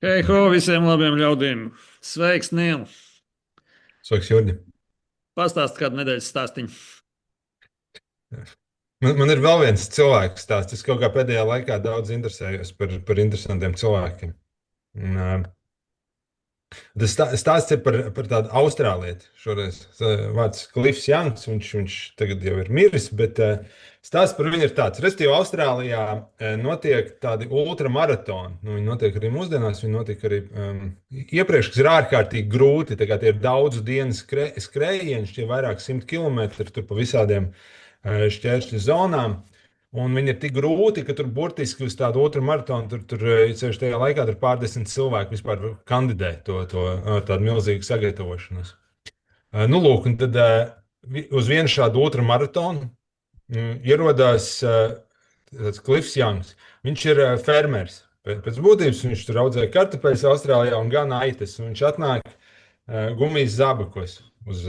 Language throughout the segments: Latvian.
Hei, ho, visiem labiem ļaudīm! Sveiks, Nīl! Sveiks, Jurgi. Pastāst kādu nedēļas stāstīņu. Man ir vēl viens cilvēks stāsts. Es kaut kā pēdējā laikā daudz interesējos par interesantiem cilvēkiem. Un, tas stāsts ir par tādu austrālieti. Šoreiz vārds Klifs Janks, viņš tagad jau ir miris, bet stāsts par viņu ir tāds. Restīvi Austrālijā notiek tādi ultramaratoni. Nu, viņi notiek arī mūsdienās, viņi notiek arī iepriekš, kas ir ārkārtīgi grūti. Tā kā tie ir daudzu dienu skrējieni, šie vairāk 100 kilometri tur pa visādiem šķēršļu zonām. Un viņi ir tik grūti, ka tur burtiski uz tādu otru maratonu, ceļš tajā laikā tur pārdesmit cilvēku vispār kandidē to ar tādu milzīgu sagatavošanos. Nu, lūk, un tad uz vienu šādu otru maratonu ierodās tāds Klifs Janks. Viņš ir fermers. Pēc būtības viņš tur audzēja kartupeļus Austrālijā un gan aitas. Un viņš atnāk gumijas zābakos uz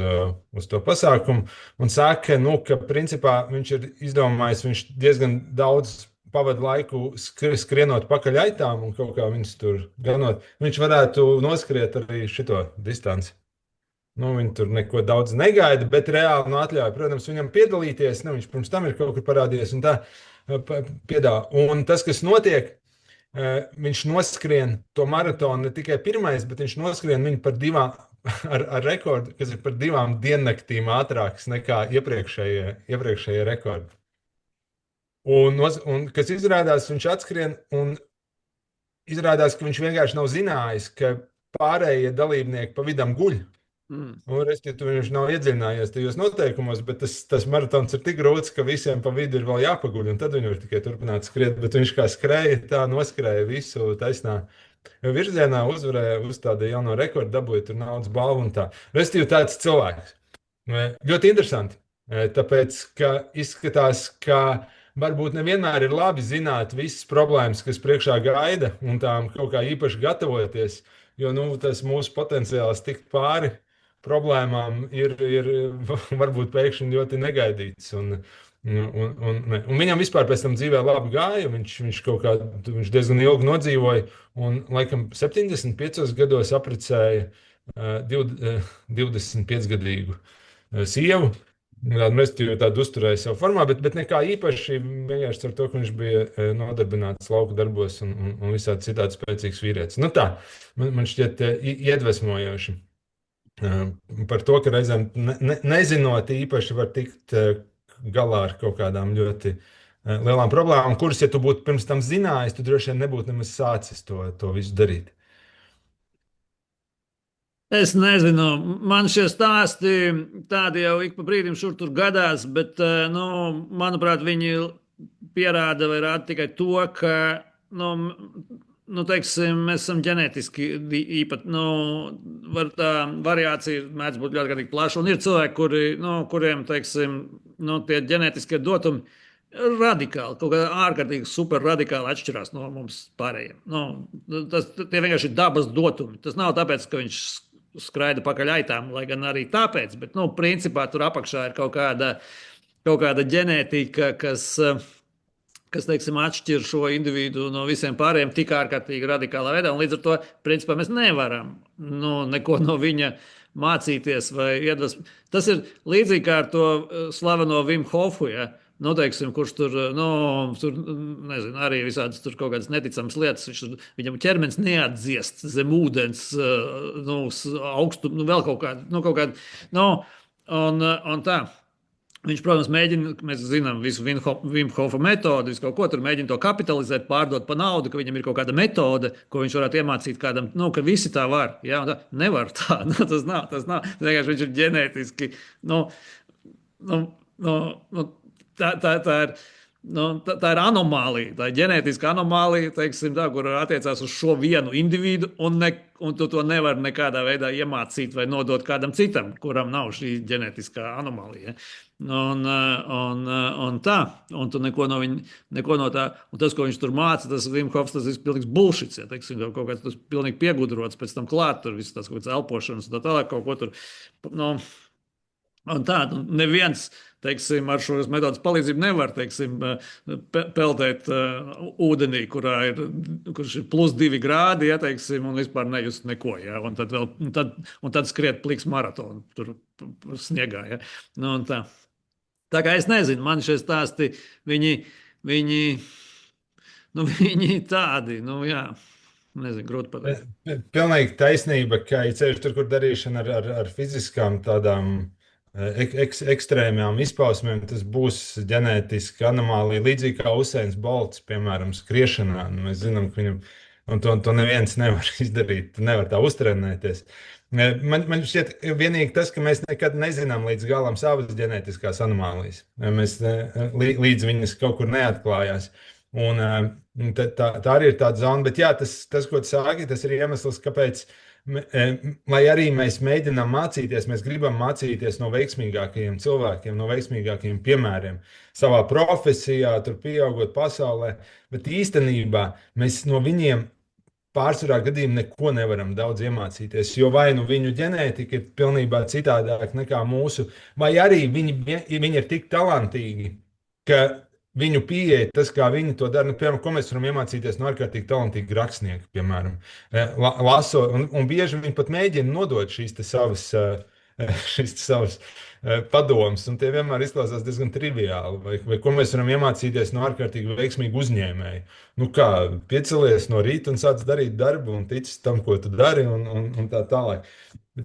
to pasākumu un saka, nu, ka principā viņš ir izdomājis, viņš diezgan daudz pavada laiku skrienot pakaļ aitām un kaut kā viņas tur ganot. Viņš varētu noskriet arī šito distanci. Nu, viņi tur neko daudz negaida, bet reāli no atļauja, protams, viņam piedalīties. Nu, viņš pirms tam ir kaut kur parādījies un tā piedāvā. Un tas, kas notiek, viņš noskrien to maratonu ne tikai pirmais, bet viņš noskrien viņu par divām, ar rekordu, kas ir par 2 diennaktīm ātrāks nekā iepriekšējie rekordi. Un kas izrādās, viņš atskrien un izrādās, ka viņš vienkārši nav zinājis, ka pārējie dalībnieki pa vidam guļ. Viņš nav iedziļinājies tajos noteikumos, bet tas maratons ir tik grūts, ka visiem pa vidu ir vēl jāpaguļ, un tad viņi var tikai turpināt skriet. Bet viņš kā skrēja, tā noskrēja visu taisnā virzienā, uzvarēja, uzstādīja jauno rekordu, dabūja tur naudas balvu un tā. Restīvi tāds cilvēks. Ļoti interesanti, tāpēc, ka izskatās, ka varbūt nevienmēr ir labi zināt visas problēmas, kas priekšā gaida, un tām kaut kā īpaši gatavoties, jo nu, tas mūsu potenciāls tikt pāri problēmām ir varbūt pēkšņi ļoti negaidīts. Un viņam vispār pēc tam dzīvē labi gāja. Viņš diezgan ilgi nodzīvoja un laikam 75 gados apprecēja 25-gadīgu sievu. Mēs tādu uzturējām savā formā, bet nekā īpaši. Vienkārši ar to, ka viņš bija nodarbināts lauku darbos un visādi citādi spēcīgs vīrietis. Nu tā, man šķiet iedvesmojoši. Par to, ka reizēm nezinot īpaši var tikt galā ar kaut kādām ļoti lielām problēmām, kuras, ja tu būtu pirms tam zinājis, tu droši vien nebūtu nemaz sācis to visu darīt. Es nezinu, man šie stāsti tādi jau ik pa brīdim šur tur gadās, bet, nu, manuprāt, viņi pierāda vai rāda tikai to, ka, teiksim, mēs esam ģenētiski īpat, tā variācija mēdz būt ļoti plaša, un ir cilvēki, kuriem, teiksim, tie ģenētiskie dotumi radikāli, kaut kā ārkārtīgi super radikāli atšķirās no mums pārējiem. Tie vienkārši ir dabas dotumi. Tas nav tāpēc, ka viņš skraida pakaļ aitām, lai gan arī tāpēc, bet, principā tur apakšā ir kaut kāda ģenētika, kas teiksim, atšķir šo individu no visiem pārējiem tik ārkārtīgi radikālā veidā, un līdz ar to, principā, mēs nevaram neko no viņa mācīties vai iedvesmot. Tas ir līdzīgi kā ar to slaveno Vim Hofu, ja? Teiksim, kurš tur nezinu, arī visādas tur kaut kādas neticamas lietas. Viņam ķermenis neatdziest zem ūdens, augstu, vēl kaut kāda, un tā. Viņš, protams, mēģina, mēs zinām visu Vim Hofa metodi, visu kaut ko tur mēģina to kapitalizēt, pārdot pa naudu, ka viņam ir kaut kāda metode, ko viņš varētu iemācīt kādam, ka visi tā var. Jā, tā nevar tā, tas nav. Vienkārši viņš ir ģenētiski, tā ir anomālija, tā ir ģenētiska anomālija, teiksim, tā, kur attiecās uz šo vienu individu, un tu to nevar nekādā veidā iemācīt vai nodot kādam citam, kuram nav šī ģenētiskā anomālija. Un tā, un tu neko no tā, un tas, ko viņš tur māca, tas Vim Hofs, tas ir pilnīgs bullshits, ja, teiksim, kaut kāds tas pilnīgi piegudrots, pēc tam klāt tur viss tās kaut kāds elpošanas, un tā tālāk kaut ko tur, Un tā, nu, neviens, teiksim, ar šos metodus palīdzību nevar, teiksim, peldēt ūdenī, kurš ir +2 grādi, ja, teiksim, un vispār nejust neko, ja, un tad skriet pliks maratonu tur sniegā, ja. Nu, un tā. Tā kā es nezinu, man šie stāsti, viņi, nu, viņi tādi, nu, jā, nezinu, grūti pateikt. Pilnīgi taisnība, ka ir ceļš tur, kur darīšana ar fiziskām tādām ekstrēmām izpausmēm, tas būs ģenētiski anomālija, līdzīgi kā Usains Bolts, piemēram, skriešanā. Nu, mēs zinām, ka viņam to neviens nevar izdarīt, tu nevar tā uztrenēties. Man šķiet, vienīgi tas, ka mēs nekad nezinām līdz galam savas ģenētiskās anomālijas. Mēs līdz viņas kaut kur neatklājās. Un, tā arī ir tāda zona, bet jā, tas ko tu sāki, tas ir iemesls, kāpēc, lai arī mēs mēģinām mācīties, mēs gribam mācīties no veiksmīgākajiem cilvēkiem, no veiksmīgākajiem piemēriem savā profesijā, tur pieaugot pasaulē, bet īstenībā mēs no viņiem pārsvarā gadījumā neko nevaram daudz iemācīties, jo vai nu viņu ģenētika ir pilnībā citādāka nekā mūsu, vai arī viņi ir tik talantīgi, ka viņu pieeja, tas, kā viņi to dara, nu, piemēram, ko mēs varam iemācīties no ārkārtīgi talantīga rakstnieka, piemēram, laso, un bieži viņi pat mēģina nodot šīs savas padomas, un tie vienmēr izklausās diezgan triviāli, vai ko mēs varam iemācīties no ārkārtīgi veiksmīga uzņēmēja. Nu kā, piecelies no rīta un sāc darīt darbu un tici tam, ko tu dari, un tā tālāk.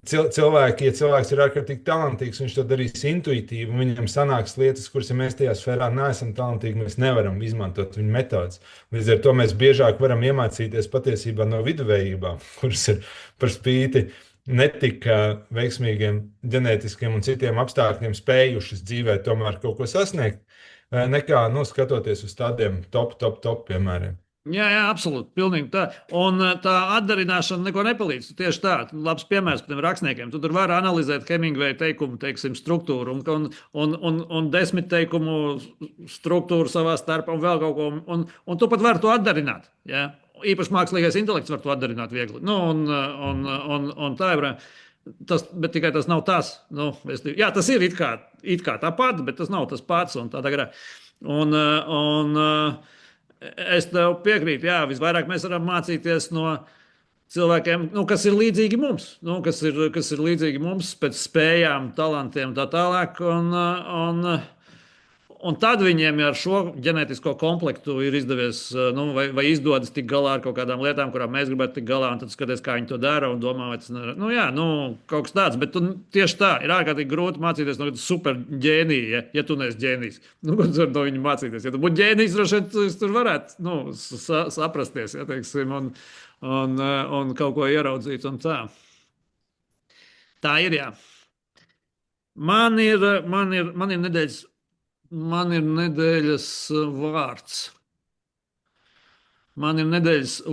Ja cilvēks ir ārkārtīgi talantīgs, viņš to darīs intuitīvi, un viņam sanāks lietas, kuras, ja mēs tajā sfērā neesam talantīgi, mēs nevaram izmantot viņu metodas. Līdz ar to mēs biežāk varam iemācīties patiesībā no viduvējībām, kuras ir par spīti netik veiksmīgiem ģenētiskiem un citiem apstākļiem spējušas dzīvē tomēr kaut ko sasniegt, nekā, nu, skatoties uz tādiem top piemēriem. Jā, absolūti. Pilnīgi tā. Un tā atdarināšana neko nepalīdz. Tieši tā, labs piemērs tiem rakstniekiem. Tu tur vari analizēt Hemingway teikumu, teiksim, struktūru un 10 teikumu struktūru savā starpā un vēl kaut ko. Un tu pat vari to atdarināt. Ja? Īpaši mākslīgais intelekts var to atdarināt viegli. Nu, un tā ir. Bet tikai tas nav tas. Nu, jā, tas ir it kā tāpat, bet tas nav tas pats un tādā garā. Es tev piekrītu, jā, visvairāk mēs varam mācīties no cilvēkiem, nu, kas ir līdzīgi mums, kas ir līdzīgi mums pēc spējām, talantiem tā tālāk. Un tad viņiem ar šo ģenētisko komplektu ir izdevies, nu, vai izdodas tikt galā ar kaut kādām lietām, kurām mēs gribētu tikt galā, un tad skaties, kā viņi to dara un domā, vai tas ir. Nu, jā, nu, kaut kas tāds, bet tieši tā, ir ārkārtīgi grūti mācīties no super ģēnija, ja tu neesi ģēnijs. Nu, ko tu vari no viņa mācīties? Ja tu būtu ģēnijs, droši vien tu tur varētu, nu, saprasties, ja, teiksim, un kaut ko ieraudzīt un tā. Tā ir, jā. Man ir nedēļas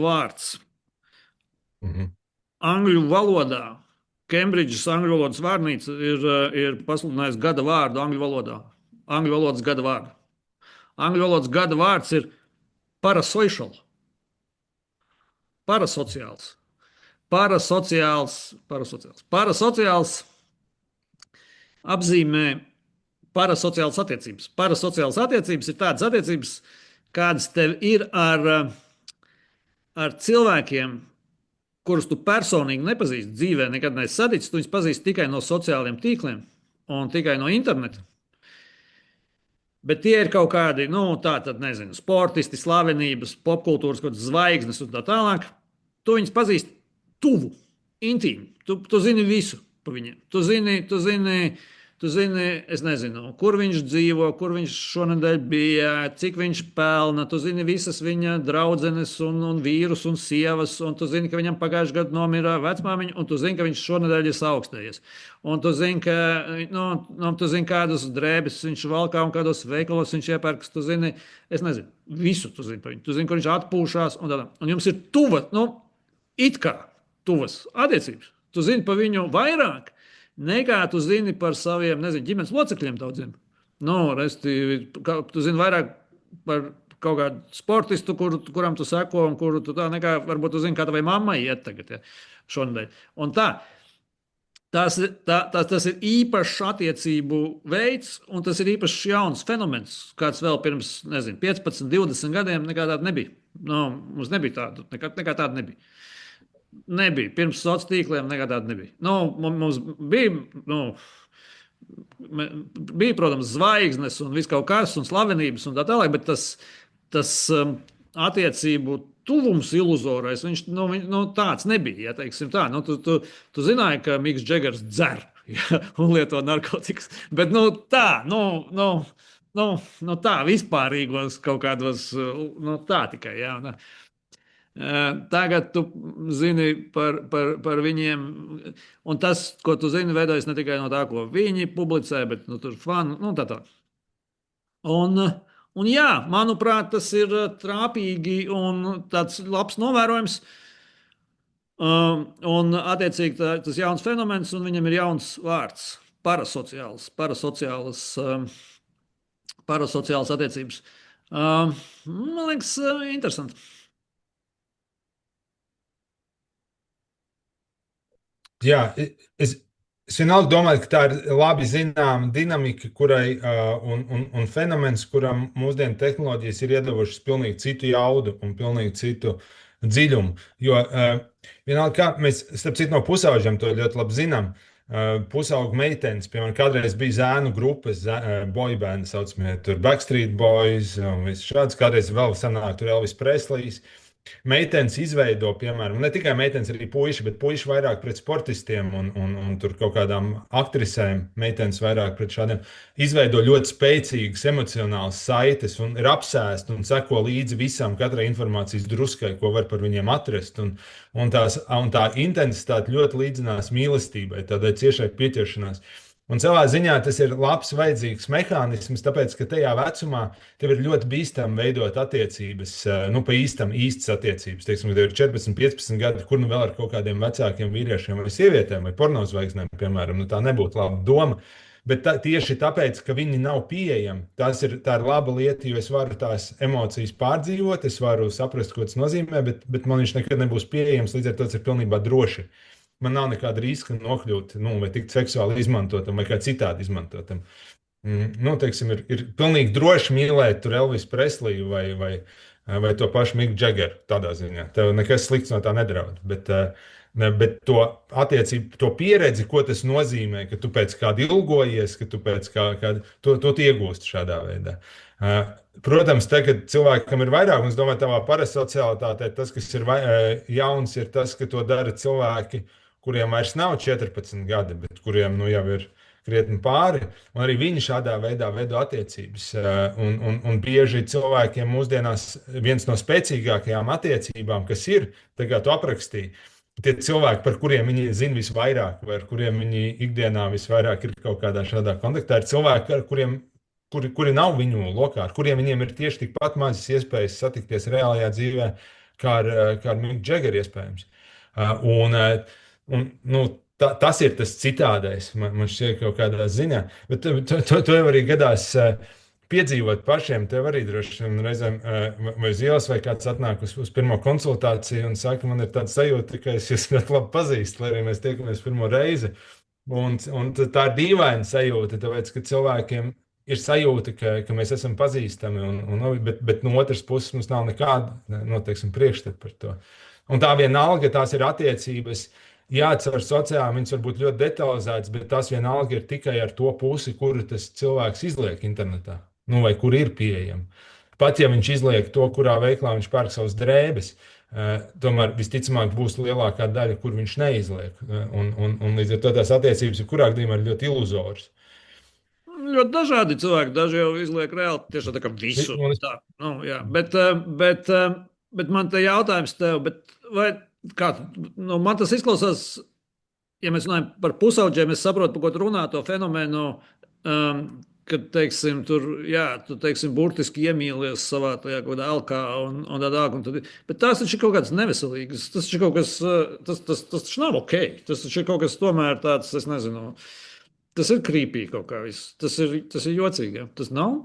vārds. Angļu valodā, Kembridžas angļu valodas vārnīca ir pasludinājusi gada vārdu angļu valodā. Angļu valodas gada vārdu. Angļu valodas gada vārds ir parasocial. Parasociāls. Parasociāls apzīmē parasociālas attiecības. Parasociālas attiecības ir tādas attiecības, kādas tev ir ar cilvēkiem, kurus tu personīgi nepazīsti dzīvē, nekad neesi saticis. Tu viņus pazīsti tikai no sociāliem tīkliem un tikai no interneta. Bet tie ir kaut kādi, nu, tātad, nezinu, sportisti, slavenības, popkultūras, kaut kādas zvaigznes un tā tālāk. Tu viņus pazīsti tuvu, intīmi. Tu zini visu par viņiem. Tu zini, es nezinu, kur viņš dzīvo, kur viņš šonadēļ bija, cik viņš pelna. Tu zini visas viņa draudzenes un vīrus un sievas, un tu zini, ka viņam pagājušajā gadā nomira vecmāmiņa, un tu zini, ka viņš šonadēļ ir augstējies. Un tu zini, tu zini, kādus drēbes viņš valkā un kādos veikalos viņš iepērks. Tu zini, es nezinu, visu tu zini par viņu. Tu zini, kur viņš atpūšās un tā. Un jums ir tuva, nu, it kā tuvas attiecības. Tu zini par viņu vairāk nekā tu zini par saviem, nezinu, ģimenes locekļiem daudziem. Nu, tu zini vairāk par kaut kādu sportistu, kuram tu seko un kuru tu tā nekā, varbūt tu zini, kā tavai mammai iet tagad, ja, šonadēļ. Un tā. Tas ir īpašs attiecību veids, un tas ir īpašs jauns fenomens, kāds vēl pirms, nezinu, 15, 20 gadiem nekā tāda nebija. Nu, mums nebija tāda, nekā tāda nebija. Nebija. Pirms sociāliem tīkliem nekā tāda nebija. Nu, mums bija, nu, bija, protams, zvaigznes un viss kaut kas, un slavenības un tā tālāk, bet tas attiecību tuvums iluzorais, viņš tāds nebija. Ja, teiksim, tā. Tu zināji, ka Miks Džegers dzer, ja, un lieto narkotikas, bet tā vispārīgos kaut kādos, tā tikai. Ja, tagad tu zini par viņiem, un tas, ko tu zini, veidojas ne tikai no tā, ko viņi publicē, bet tur fani, tā tā. Un jā, manuprāt, tas ir trāpīgi un tāds labs novērojums. Un, attiecīgi, tas ir jauns fenomens, un viņam ir jauns vārds - parasociālas attiecības. Man liekas, interesanti. Jā, es vienalga domāju, ka tā ir labi zināma dinamika, kurai un fenomens, kuram mūsdienu tehnoloģijas ir iedavušas pilnīgi citu jaudu un pilnīgi citu dziļumu. Jo vienalga, kā mēs, starp citu, no pusauģiem to ļoti labi zinām, pusaugu meitenes, piemēram, kādreiz bija zēnu grupas, boybandi saucamie, tur Backstreet Boys un viss šāds, kādreiz vēl sanāk tur Elvis Preslijs. Meitenes izveido, piemēram, ne tikai meitenes, arī puiši, bet puiši vairāk pret sportistiem un tur kaut kādām aktrisēm, meitenes vairāk pret šādiem. Izveido ļoti spēcīgas emocionālas saites un ir apsēsti un seko līdzi visam, katrai informācijas druskai, ko var par viņiem atrast. Un tā intensitāte ļoti līdzinās mīlestībai, tādai ciešai pieķeršanās. Un savā ziņā tas ir labs, vajadzīgs mehānisms, tāpēc, ka tajā vecumā tev ir ļoti bīstami veidot attiecības, pa īstam īstas attiecības. Teiksim, tev ir 14, 15 gadi, kur nu vēl ar kaut kādiem vecākiem vīriešiem vai sievietēm vai pornozvaigznēm, piemēram, tā nebūtu laba doma. Bet tieši tāpēc, ka viņi nav pieejami, tā ir laba lieta, jo es varu tās emocijas pārdzīvot, es varu saprast, ko tas nozīmē, bet man viņš nekad nebūs pieejams, līdz ar to tas ir pilnībā droši. Man nav nekāda riska nokļūt, vai tikt seksuāli izmantotam, vai kā citādi izmantotam. Teiksim, ir pilnīgi droši mīlēt Elvis Presliju vai to pašu Miku Džegeru. Tādā ziņā tev nekas slikts no tā nedraud. Bet to attiecību, to pieredzi, ko tas nozīmē, ka tu pēc kāda ilgojies, ka tu pēc kāda to iegūsti šādā veidā. Protams, tagad cilvēkam ir vairāk, un es domāju, tavā parasocialitātē tas, kas ir jauns, ir tas, ka to dara cilvēki, kuriem vairs nav 14 gadi, bet kuriem jau ir krietni pāri. Un arī viņi šādā veidā veido attiecības. Un bieži cilvēkiem mūsdienās viens no spēcīgākajām attiecībām, kas ir, tā kā tu aprakstīji, tie cilvēki, par kuriem viņi zina visvairāk, vai ar kuriem viņi ikdienā visvairāk ir kaut kādā šādā kontaktā, ir cilvēki, kuri nav viņu lokā, ar kuriem viņiem ir tieši tikpat mazas iespējas satikties reālajā dzīvē, kā ar Miku Džegeru iespējams. Tas ir tas citādais, man šķiet, kaut kādā ziņā. Bet to jau arī gadās piedzīvot pašiem. Tev arī droši vien reizēm vai uz ielas vai kāds atnāk uz pirmo konsultāciju un saka, man ir tāda sajūta, ka es jūs ļoti labi pazīstu, lai arī mēs tiekamies pirmo reizi. Un tā ir dīvaina sajūta, tāpēc, ka cilvēkiem ir sajūta, ka mēs esam pazīstami, bet no otras puses mums nav nekāda priekšstata par to. Un tā vienalga, tās ir attiecības. Jā, caur sociālām viņas var būt ļoti detalizētas, bet tās vienalga ir tikai ar to pusi, kuru tas cilvēks izliek internetā, vai kur ir pieejama. Pat ja viņš izliek to, kurā veiklā viņš pērk savas drēbes, tomēr visticamāk būs lielākā daļa, kur viņš neizliek. Un līdz ar to tās attiecības, kurā gadījumā ir ļoti iluzoras. Ļoti dažādi cilvēki, daži jau izliek reāli tieši tā kā visu. Tā, jā. Bet man te jautājums tev, man tas izklausās, ja mēs runājam par pusauģiem, es saprotu, par ko tu runā, to fenomenu, kad, teiksim, tu burtiski iemīlies savā tajā kaut kādā alkā un tādā. Bet tās taču ir kaut kāds neveselīgs, tas taču kaut kas, tas taču nav ok. Tas taču ir kaut kas tomēr tāds, es nezinu, tas ir creepy kaut kā viss. Tas ir jocīgi, ja? Tas nav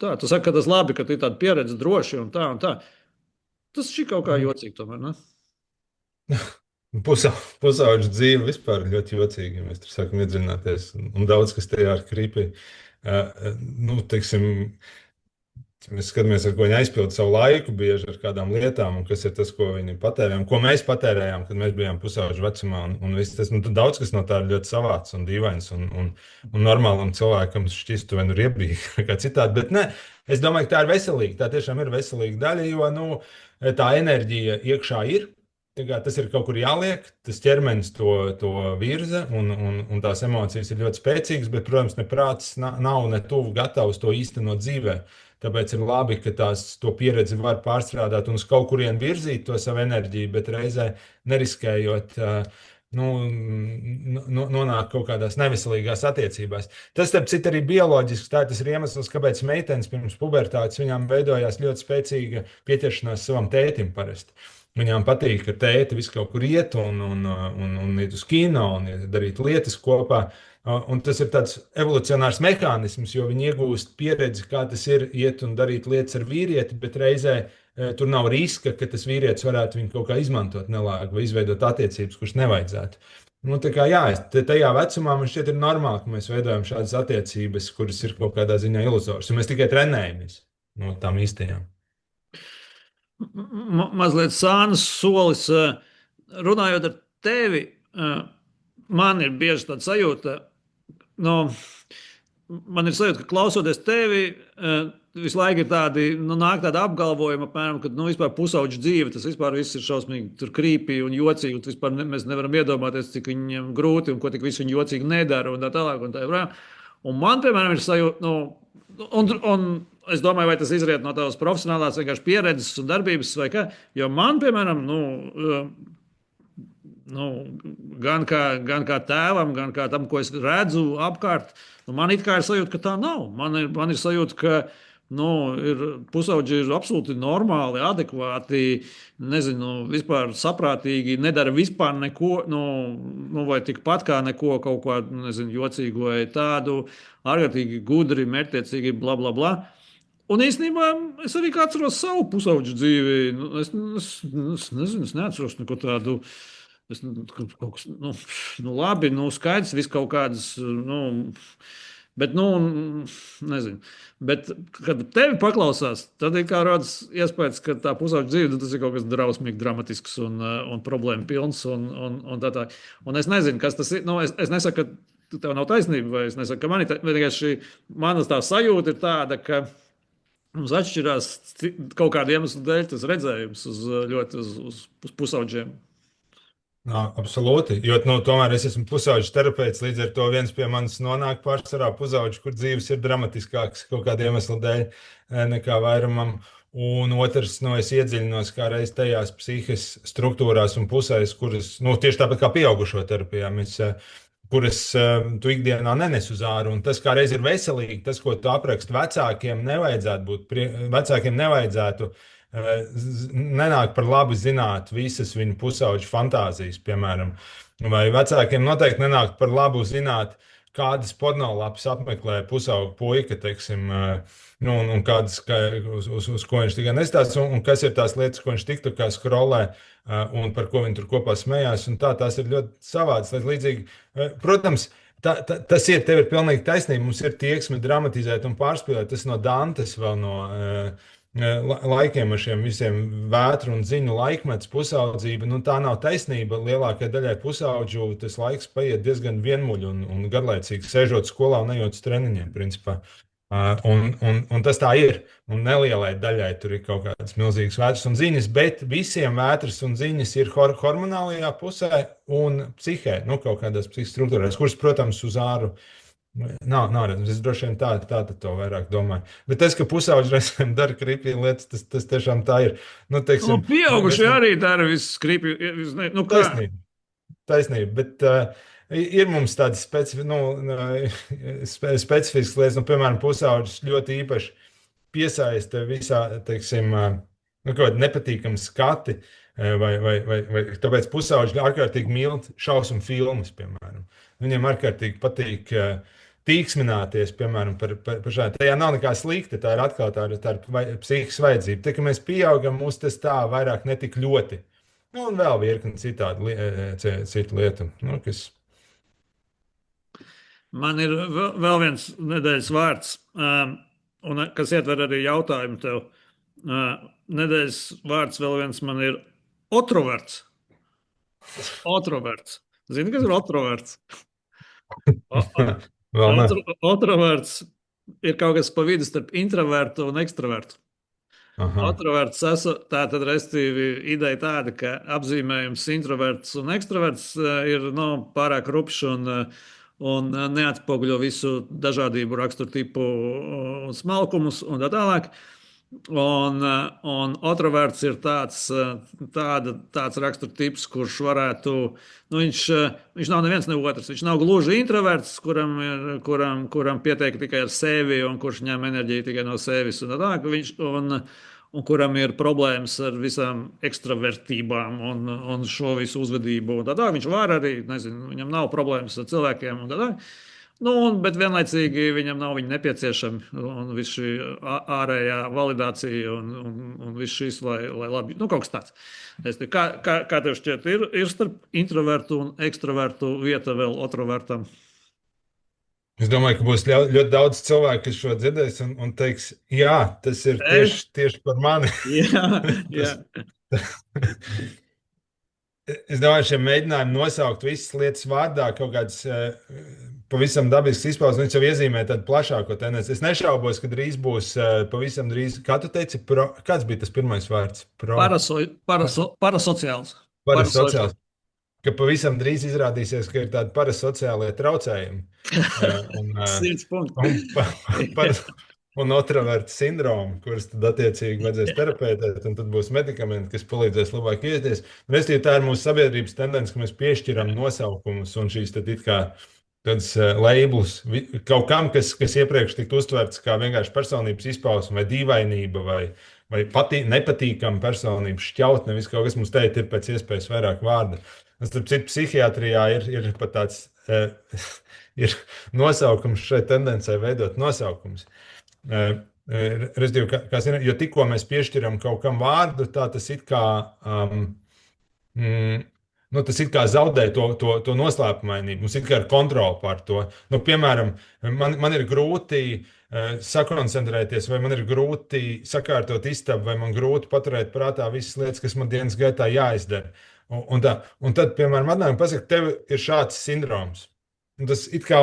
tā. Tu saki, ka tas labi, ka tu ir tāda pieredze droši un tā. Tas šī kaut kā jocīgi tomēr, ne? Pusauģa dzīve vispār ir ļoti jocīga, ja mēs tur sākam iedziļināties. Un daudz kas tajā ir krīpī. Nu, teiksim, mēs skatāmies, ar ko viņi aizpilda savu laiku, bieži ar kādām lietām, un kas ir tas, ko viņi patērē, un ko mēs patērējām, kad mēs bijām pusauģu vecumā. Un viss tas, nu, daudz kas no tā ir ļoti savāds un dīvains, un normālam cilvēkam šķistu vai nu riebīgi, kā citādi. Bet ne, es domāju, ka tā ir veselīga. Tā tiešām ir veselīga daļa, jo nu, tā enerģija iekšā ir. Tas ir kaut kur jāliek, tas ķermenis to virza, un tās emocijas ir ļoti spēcīgas, bet, protams, ne prāts nav ne tuvu gatavs to īstenot dzīvē. Tāpēc ir labi, ka to pieredzi var pārstrādāt un uz kaut kurien virzīt to savu enerģiju, bet reizē neriskējot nu, nonākt kaut kādās neveselīgās attiecībās. Tas, starp citu, arī bioloģiski. Tas ir iemesls, kāpēc meitenes pirms pubertātes viņām veidojās ļoti spēcīga pieķeršanās savam tētim parasti. Viņām patīk, ka tēti visu kaut kur iet un iet uz kino un darīt lietas kopā. Un tas ir tāds evolucionārs mehānisms, jo viņi iegūst pieredzi, kā tas ir iet un darīt lietas ar vīrieti, bet reizē tur nav riska, ka tas vīrietis varētu viņu kaut kā izmantot nelāgi vai izveidot attiecības, kuras nevajadzētu. Nu, tā kā jā, tajā vecumā man šķiet ir normāli, ka mēs veidojam šādas attiecības, kuras ir kaut kādā ziņā iluzoras, un mēs tikai trenējamies no tām īstajām. Mazliet sānas solis, runājot ar tevi, man ir bieži tāda sajūta, man ir sajūta, ka klausoties tevi, visu laiku ir tādi, nāk tāda apgalvojuma, apmēram, ka vispār pusauģa dzīve, tas vispār viss ir šausmīgi krīpī un jocīgi, un vispār mēs nevaram iedomāties, cik viņiem grūti un ko tik visu viņi jocīgi nedara un tā tālāk un tā joprojām. Un man, piemēram, ir sajūta, un es domāju, vai tas izriet no tavas profesionālās vienkārši pieredzes un darbības vai kā, jo man, piemēram, gan kā tēvam, gan kā tam, ko es redzu apkārt, man it kā ir sajūta, ka tā nav. Man ir sajūta, ka pusauģi ir absolūti normāli, adekvāti, nezinu, vispār saprātīgi, nedara vispār neko, vai tikpat kā neko kaut ko, nezinu, jocīgu vai tādu, ārkārtīgi gudri, mērķtiecīgi, bla, bla, bla. Un īstenībā es arī atceros savu pusauģu dzīvi. Es nezinu, es neatceros neko tādu. Kaut kas, labi, skaidrs, viss kaut kādas, bet, nezinu. Bet, kad tevi paklausās, tad ir kā rodas iespējas, ka tā pusauģa dzīve, tas ir kaut kas drausmīgi dramatisks un problēma pilns un tā tā. Un es nezinu, kas tas ir. Es nesaku, ka tev nav taisnība, vai es nesaku, ka man ir vienkārši manas tā sajūta ir tāda, ka mums atšķirās kaut kādu iemeslu dēļ tas redzējums uz pusauģiem. Absolūti, jo tomēr es esmu pusauģis terapeits, līdz ar to viens pie manis nonāk pārsvarā pusauģi, kur dzīves ir dramatiskākas kaut kāda iemesla dēļ nekā vairumam. Un otrs, es iedziļinos kā reiz tajās psihes struktūrās un pusēs, kuras, tieši tāpat kā pieaugušo terapijā, kuras tu ikdienā nenes uz āru. Un tas kā reiz ir veselīgi, tas, ko tu apraksti vecākiem, vecākiem nevajadzētu nenāk par labu zināt visas viņu pusauģu fantāzijas, piemēram. Vai vecākiem noteikti nenāk par labu zināt, kādas pornolapas apmeklē pusauģu puika, teiksim, un kādas, uz ko viņš tikai nestāsta, un kas ir tās lietas, ko viņš tiktu kā skrolē, un par ko viņi tur kopā smējās, un tās ir ļoti savādas. Līdzīgi, protams, tas ir, tev ir pilnīgi taisnība, mums ir tieksme dramatizēt un pārspīlēt, tas no Dantes vēl no laikiem ar šiem visiem vētru un ziņu laikmets, pusaudzība, tā nav taisnība. Lielākajai daļai pusauģu tas laiks paiet diezgan vienmuļi un garlaicīgi, sēžot skolā un ejot uz treniņiem, principā. Un tas tā ir. Un nelielai daļai tur ir kaut kādas milzīgas vētras un ziņas, bet visiem vētras un ziņas ir hormonālajā pusē un psihē, kaut kādās psihiskās struktūrās, kuras, protams, uz āru nav redzams. Es droši vien tā to vairāk domāju. Bet tas, ka pusauģi reizēm dara krīpīgi lietas, tas tiešām tā ir. Teiksim, pieauguši arī dara visu krīpīgi. Taisnība, bet ir mums tādas specifiskas lietas, piemēram, pusauģis ļoti īpaši piesaista visā, teiksim, kaut kādi nepatīkami skati, vai tāpēc pusauģi ārkārtīgi mīl šausmu filmas, piemēram. Viņiem ārkārtīgi patīk tīksmināties, piemēram, par šādu. Tajā nav nekā slikta, tā ir atkal tā ir psihiskas vajadzība. Tā, ka mēs pieaugam, mums tas tā vairāk netik ļoti. Nu, un vēl virkni citu lietu, nu, kas. Man ir vēl viens nedēļas vārds, kas ietver arī jautājumu tev. Nedēļas vārds vēl viens man ir otroverts. Otroverts. Zini, kas ir otroverts? Vēl ne. Otroverts ir kaut kas pa vidu starp introvertu un ekstravertu. Aha. Otroverts tā tad restīvi ideja tāda, ka apzīmējums introverts un ekstraverts ir pārāk rupšs un neatspoguļo visu dažādību, raksturtipu un smalkumus un tā tālāk. Un otroverts ir tāds raksturtips, kurš varētu, viņš nav neviens ne otrs. Viņš nav gluži introverts, kuram pietiek tikai ar sevi un kurš ņem enerģiju tikai no sevis un tā tālāk. Un kuram ir problēmas ar visām ekstravertībām un šo visu uzvedību. Viņš var arī, nezinu, viņam nav problēmas ar cilvēkiem un tā tālāk. Bet vienlaicīgi viņam nav viņa nepieciešami un viss šī ārējā validācija un viss šis, lai labi, kaut kas tāds. Kā tev šķiet, ir starp introvertu un ekstravertu vieta vēl otrovertam? Es domāju, ka būs ļoti daudz cilvēku, kas šo dzirdēs un teiks, jā, tas ir tieši par mani. Jā. Es domāju, šie mēģinājumi nosaukt visas lietas vārdā kaut kādas pavisam dabiskas izpausmes, viņš jau iezīmē tādu plašāko tendenci. Es nešaubos, ka drīz būs pavisam drīz, kā tu teici, kāds bija tas pirmais vārds? Parasociāls. Parasociāls. Ka pavisam drīz izrādīsies, ka ir tādi parasociālie traucējumi. 100 punkti. Un otroverta sindromu, kurus tad attiecīgi vajadzēs terapeitēt, un tad būs medikamenti, kas palīdzēs labāk iesties. Restīvi, tā ir mūsu sabiedrības tendence, ka mēs piešķiram nosaukumus un šīs tad it kā tādas labels kaut kam, kas iepriekš tika uztverts kā vienkārši personības izpausme vai dīvainība vai nepatīkama personības šķautne, viss kaut kas mums teikt ir pēc iespējas vairāk vārda. Starp citu, psihiatrijā ir pat tāds ir nosaukums šai tendencei veidot nosaukums. Jo tikko mēs piešķiram kaut kam vārdu, tā tas it kā, tas it kā zaudē to noslēpumainību. Mums it kā ir kontrole pār to. Piemēram, man ir grūti sakoncentrēties, vai man ir grūti sakārtot istabu, vai man grūti paturēt prātā visas lietas, kas man dienas gaitā jāizdara. Un tad, piemēram, Adnām pasaka, tev ir šāds sindroms. Un tas it kā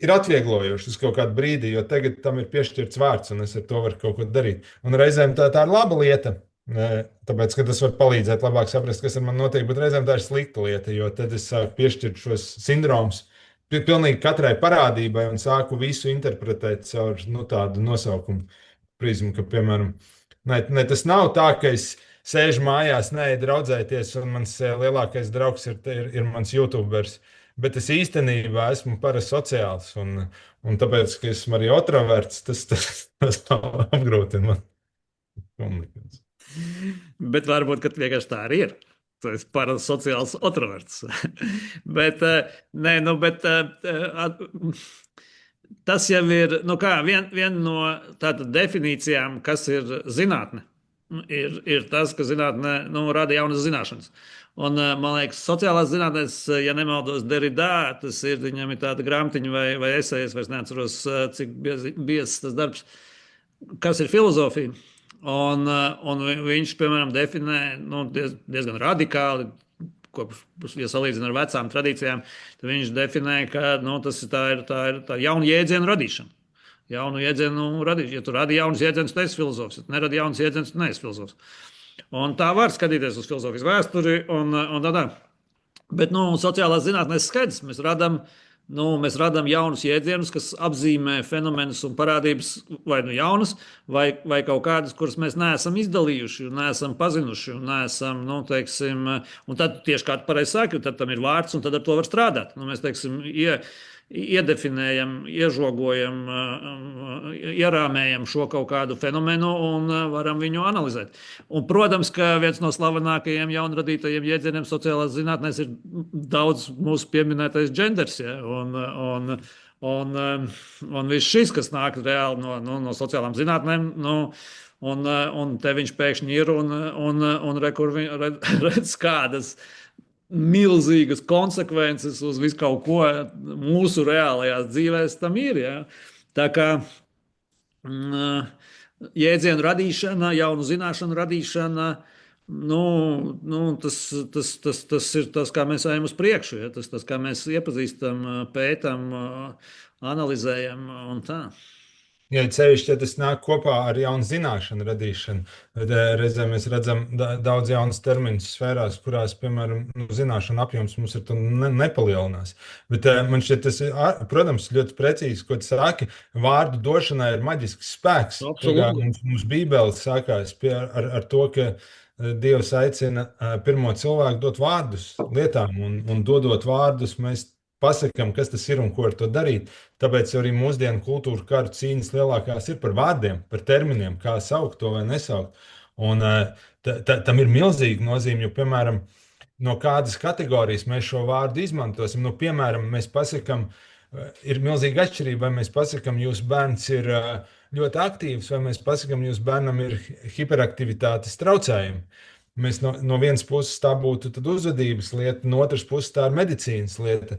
ir atvieglojoši uz kaut kādu brīdi, jo tagad tam ir piešķirts vārds, un es ar to varu kaut ko darīt. Un reizēm tā ir laba lieta, tāpēc, ka tas var palīdzēt labāk saprast, kas ar mani notiek, bet reizēm tā ir slikta lieta, jo tad es sāku piešķirt šos sindromus pilnīgi katrai parādībai un sāku visu interpretēt caur tādu nosaukumu prizmu, ka, piemēram, tas nav tā, ka es sēžu mājās, draudzēties, un mans lielākais draugs ir mans YouTubers. Bet es īstenībā esmu parasociāls, un tāpēc, ka esmu arī otroverts, tas apgrūtina man komunikāciju. Bet varbūt, ka vienkārši tā arī ir. Tu esi parasociāls otroverts. bet tas jau ir, viena no tātad definīcijām, kas ir zinātne. Ir tas, ka zinātne rada jaunas zināšanas. Un, man liekas, sociālās zinātnēs, ja nemaldos, Derrida, tas ir, viņam ir tāda grāmatiņa vai esejas, vairs neatceros, cik biezs tas darbs, kas ir filozofija. Un viņš, piemēram, definē diezgan radikāli, ja salīdzina ar vecām tradīcijām, tad viņš definē, ka tā ir jauna jēdzienu radīšana. Jaunu jēdzienu radīšana. Ja tu radi jaunus jēdzienus, tu esi filozofs. Ja tu neradi jaunus jēdzienus, tu neesi filozofs. Un tā var skatīties uz filozofijas vēsturi un tādā. Bet sociālās zinātnēs skaidrs, mēs radām jaunus jēdzienus, kas apzīmē fenomenus un parādības vai jaunas, vai kaut kādas, kuras mēs neesam izdalījuši, neesam pazinuši, neesam, un tad tieši kā tu pareizi saki, tad tam ir vārds, un tad ar to var strādāt. Mēs, iedefinējam, iežogojam, ierāmējam šo kaut kādu fenomenu un varam viņu analizēt. Un, protams, ka viens no slavenākajiem jaunradītajiem jēdzieniem sociālās zinātnēs ir daudz mūsu pieminētais genders. Ja? Un viss šis, kas nāk reāli no sociālām zinātnēm, un te viņš pēkšņi ir, un re, kur redz kādas milzīgas konsekvences uz visu kaut ko mūsu reālajās dzīvēs tam ir. Ja? Tā kā mm, jēdzienu radīšana, jaunu zināšanu radīšana, tas ir tas, kā mēs ejam uz priekšu. Ja? Tas, kā mēs iepazīstam, pētam, analizējam un tā. Ja cevišķi, ja tas nāk kopā ar jaunu zināšanu radīšanu, tad reizē mēs redzam daudz jaunas terminus sfērās, kurās, piemēram, zināšanu apjoms mums ar to nepalielinās. Bet man šķiet, tas ir, protams, ļoti precīzi, ko tu saki, vārdu došanai ir maģisks spēks. Mums Bībele sākās ar to, ka Dievs aicina pirmo cilvēku dot vārdus lietām, un dodot vārdus, mēs pasakām, kas tas ir un ko ar to darīt. Tāpēc arī mūsdienu kultūra karu cīņas lielākās ir par vārdiem, par terminiem, kā saukt to vai nesaukt. Un tam ir milzīga nozīme, jo, piemēram, no kādas kategorijas mēs šo vārdu izmantosim. Nu, piemēram, mēs pasakām, ir milzīga atšķirība, vai mēs pasakām, jūsu bērns ir ļoti aktīvs, vai mēs pasakām, jūsu bērnam ir hiperaktivitātes traucējumi. Mēs no vienas puses tā būtu uzvedības lieta, no otras puses tā ir medicīnas lieta.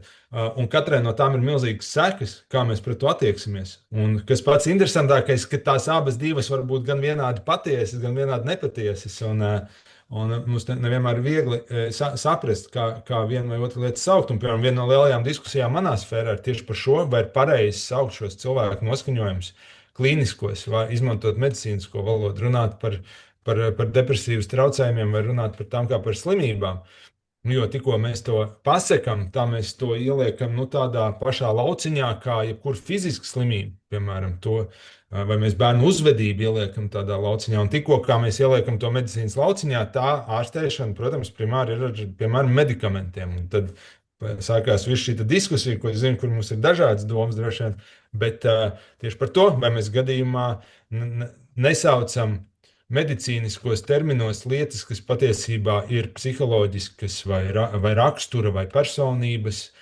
Un katrai no tām ir milzīgas sekas, kā mēs pret to attieksimies. Un kas pats interesantākais, ka tās abas divas var būt gan vienādi patiesas, gan vienādi nepatiesas. Un mums nevienmēr ir viegli saprast, kā vienu vai otru lietu saukt. Un, piemēram, viena no lielajām diskusijām manā sfērā ir tieši par šo, vai ir pareizi saukt šos cilvēku noskaņojumus klīniskos, vai izmantot medicīnisko valodu, runāt par depresīvas traucējumiem vai runāt par tām kā par slimībām. Jo tikko mēs to pasakām, tā mēs to ieliekam tādā pašā lauciņā, kā jebkura fiziska slimība, piemēram, to, vai mēs bērnu uzvedību ieliekam tādā lauciņā. Un tikko kā mēs ieliekam to medicīnas lauciņā, tā ārstēšana, protams, primāri ir ar, piemēram, medikamentiem. Un tad sākās viss šī diskusija, ko es zinu, kur mums ir dažādas domas droši vien, bet tieši par to, vai mēs gadījumā nesaucam medicīniskos terminos lietas, kas patiesībā ir psiholoģiskas vai rakstura vai personības,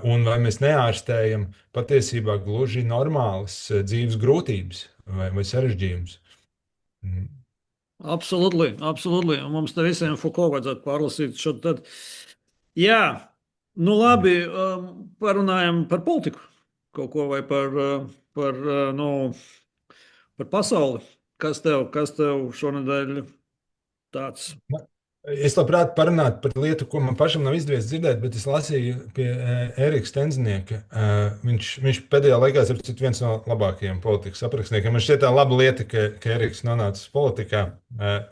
un vai mēs neārstējam patiesībā gluži normālas dzīves grūtības vai sarežģījumus. Absolūti, absolūti. Mums te visiem Foucault vajadzētu pārlasīt šo tad. Jā, nu labi, parunājam par politiku kaut ko vai par pasauli. Kas tev šonadēļ tāds? Es labprāt parunātu par lietu, ko man pašam nav izdevies dzirdēt, bet es lasīju pie Ērika Stenznieka. Viņš pēdējā laikā ir viens no labākajiem politikas aprakstniekiem. Man šķiet tā laba lieta, ka Ēriks nonācis politikā.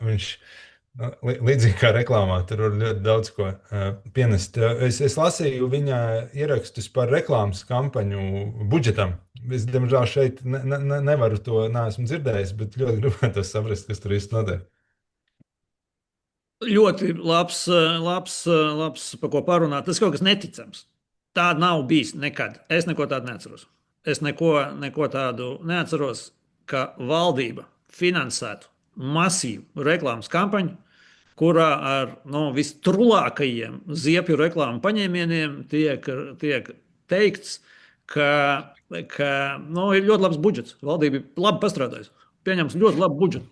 Viņš līdzīgi kā reklāmā, tur var ļoti daudz ko pienest. Es lasīju viņa ierakstus par reklāmas kampaņu budžetam. Es, diemžēl, šeit nevaru to, neesmu dzirdējis, bet ļoti gribētu saprast, kas tur īsti notiek. Ļoti labs, par ko parunāt. Tas kaut kas neticams. Tā nav bijis nekad. Es neko tādu neatceros. Es neko tādu neatceros, ka valdība finansētu masīvu reklāmas kampaņu, kurā ar vistrulākajiem ziepju reklāmu paņēmieniem tiek teikts, ka ir ļoti labs budžets. Valdība ir labi pastrādājusi. Pieņems ļoti labu budžetu.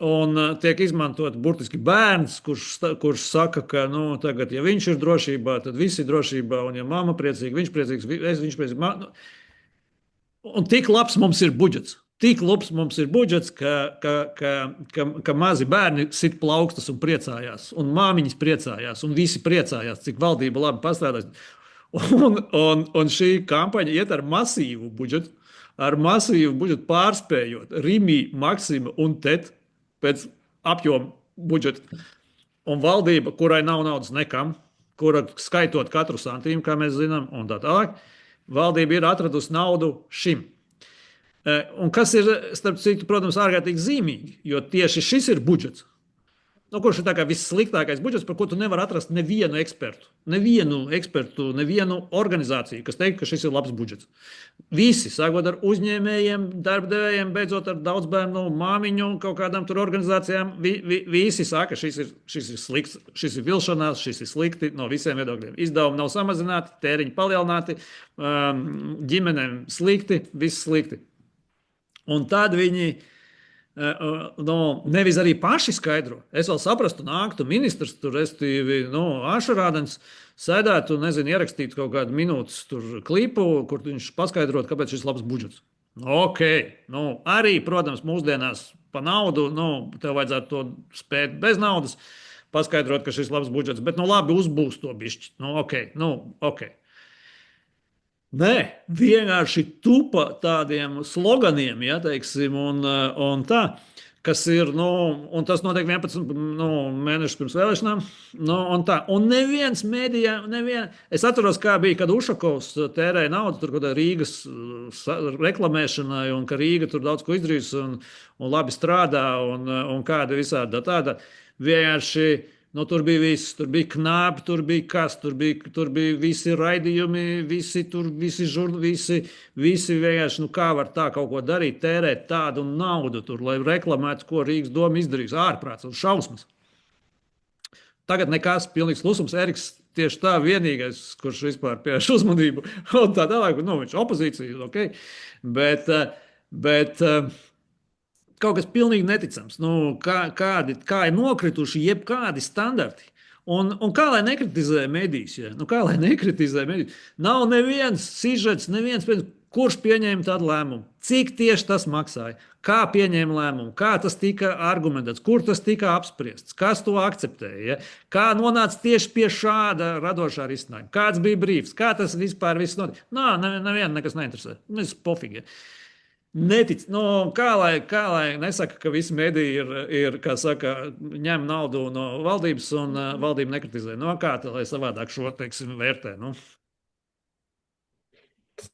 Un tiek izmantot burtiski bērns, kurš saka, ka tagad, ja viņš ir drošībā, tad visi ir drošībā, un ja mamma priecīga, viņš priecīgs, viņš priecīgs. Un tik labs mums ir budžets. Tik labs mums ir budžets, ka mazi bērni sit plaukstas un priecājās, un māmiņas priecājās, un visi priecājās, cik valdība labi pastrādājas. Un šī kampaņa iet ar masīvu budžetu, pārspējot Rimi, Maksima un TET pēc apjoma budžeta. Un valdība, kurai nav naudas nekam, kura skaitot katru santīmu, kā mēs zinām, un tā tālāk, valdība ir atradusi naudu šim. Un kas ir, starp citu, protams, ārkārtīgi zīmīgi, jo tieši šis ir budžets. Kurš ir tā kā vissliktākais budžets, par ko tu nevar atrast nevienu ekspertu, nevienu organizāciju, kas teikt, ka šis ir labs budžets. Visi, sākot ar uzņēmējiem, darbdevējiem, beidzot ar daudzbērnu māmiņu un kaut kādām tur organizācijām, visi saka, šis ir slikts, šis ir vilšanās, šis ir slikti no visiem viedokļiem. Izdevumi nav samazināti, tēriņi palielināti, ģimenēm slikti, viss slikti. Un tad viņi No, nevis arī paši skaidro. Es vēl saprastu, nāktu ministrs, tur restīvi, ašarādens, sēdētu, nezinu, ierakstītu kaut kādu minūtes tur klipu, kur viņš paskaidrot, kāpēc šis labs budžets. Ok, arī, protams, mūsdienās pa naudu, tev vajadzētu to spēt bez naudas, paskaidrot, ka šis labs budžets, bet, labi, uzbūs to bišķi. Ok. Nē, vienkārši tupa tādiem sloganiem, ja teiksim, un tā, kas ir, un tas notiek 11 mēnešus pirms vēlēšanām, un tā. Un neviens mēdījā, es atceros, kā bija, kad Ušakovs tērēja naudu tur kaut kādā Rīgas reklamēšanai, un ka Rīga tur daudz ko izdarīs, un labi strādā, un kāda visāda tāda. Vienkārši. Tur bija viss, tur bija knābi, tur bija kas, tur bija visi raidījumi, visi vienkārši, kā var tā kaut ko darīt, tērēt tādu naudu tur, lai reklamētu, ko Rīgas doma izdarīs, ārprāts un šausmas. Tagad nekas, pilnīgs klusums, Eriks tieši tā vienīgais, kurš vispār pievērš uzmanību, un tā tālāk, viņš opozīcija, ok, bet kaut kas pilnīgi neticams. Kā ir nokrituši jebkādi standarti. Un kā lai nekritizē medijas? Ja? Kā lai nekritizē medijas? Nav neviens sižets, kurš pieņēma tādu lēmumu. Cik tieši tas maksāja? Kā pieņēma lēmumu? Kā tas tika argumentēts? Kur tas tika apspriests? Kas to akceptēja? Ja? Kā nonāca tieši pie šāda radošā risinājuma? Kāds bija brīvs? Kā tas vispār viss notika? Nevienu nekas neinteresē. Mēs pofīgi. Ja? Netic, kā lai nesaka, ka visi mediji ir kā saka, ņem naudu no valdības un valdība nekritizē. Kā tā, lai savādāk šo, teiksim, vērtē?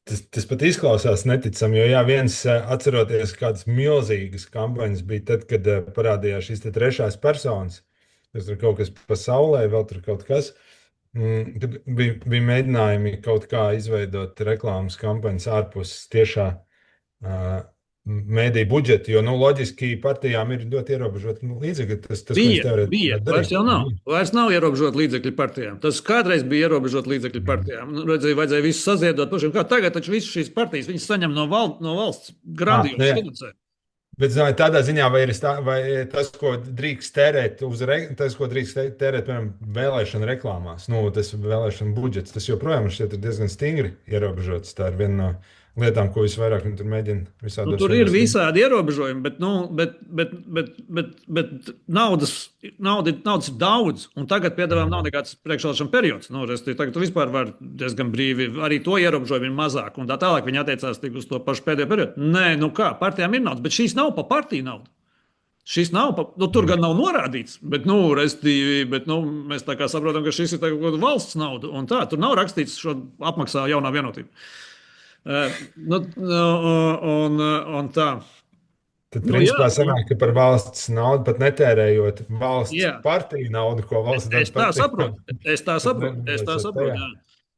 Tas pat izklausās neticami, jo viens atceroties kādas milzīgas kampaņas bija tad, kad parādījās šīs trešās personas, kas tur kaut kas pasaulē, vēl tur kaut kas. Tad bija mēģinājumi kaut kā izveidot reklāmas kampaņas ārpus tiešā mēdīju budžetu, jo loģiski partijām ir ļoti ierobežoti līdzekļi. Tas bija. Vairs jau nav. Vairs nav ierobežoti līdzekļi partijām. Tas kādreiz bija ierobežoti līdzekļi partijām. Vajadzēja visu saziedot pašiem. Kā tagad taču visas šīs partijas viņas saņem no valsts grandiozu finansējumu. Bet tādā ziņā, vai tas, ko drīkst tērēt, piemēram, vēlēšana reklāmās, tas vēlēšana budžets, tas joprojām šķiet diezgan stingri ierobežots. Tā ir viena no lietām, ko visvairāk tur mēģina visādi. Tur ir visādi ierobežojumi, bet naudas ir daudz, un tagad piedāvājumam nav nekāds priekšvēlēšana periods. Tagad tu vispār var diezgan brīvi, arī to ierobežojumi ir mazāk, un tā tālāk viņi attiecās tik uz to pašu pēdējo periodu. Nē, partijām ir naudas, bet šīs nav pa partiju naudu. Šis nav, tur gan nav norādīts, bet, mēs tā kā saprotam, ka šis ir kaut kāda valsts nauda, un tā, tur nav rakstīts, šo apmaksā jaunā vienotība. Un tā. Tad, principā, sanāk, ka par valsts naudu pat netērējot valsts partiju naudu, ko valsts dara. Es tā saprotu.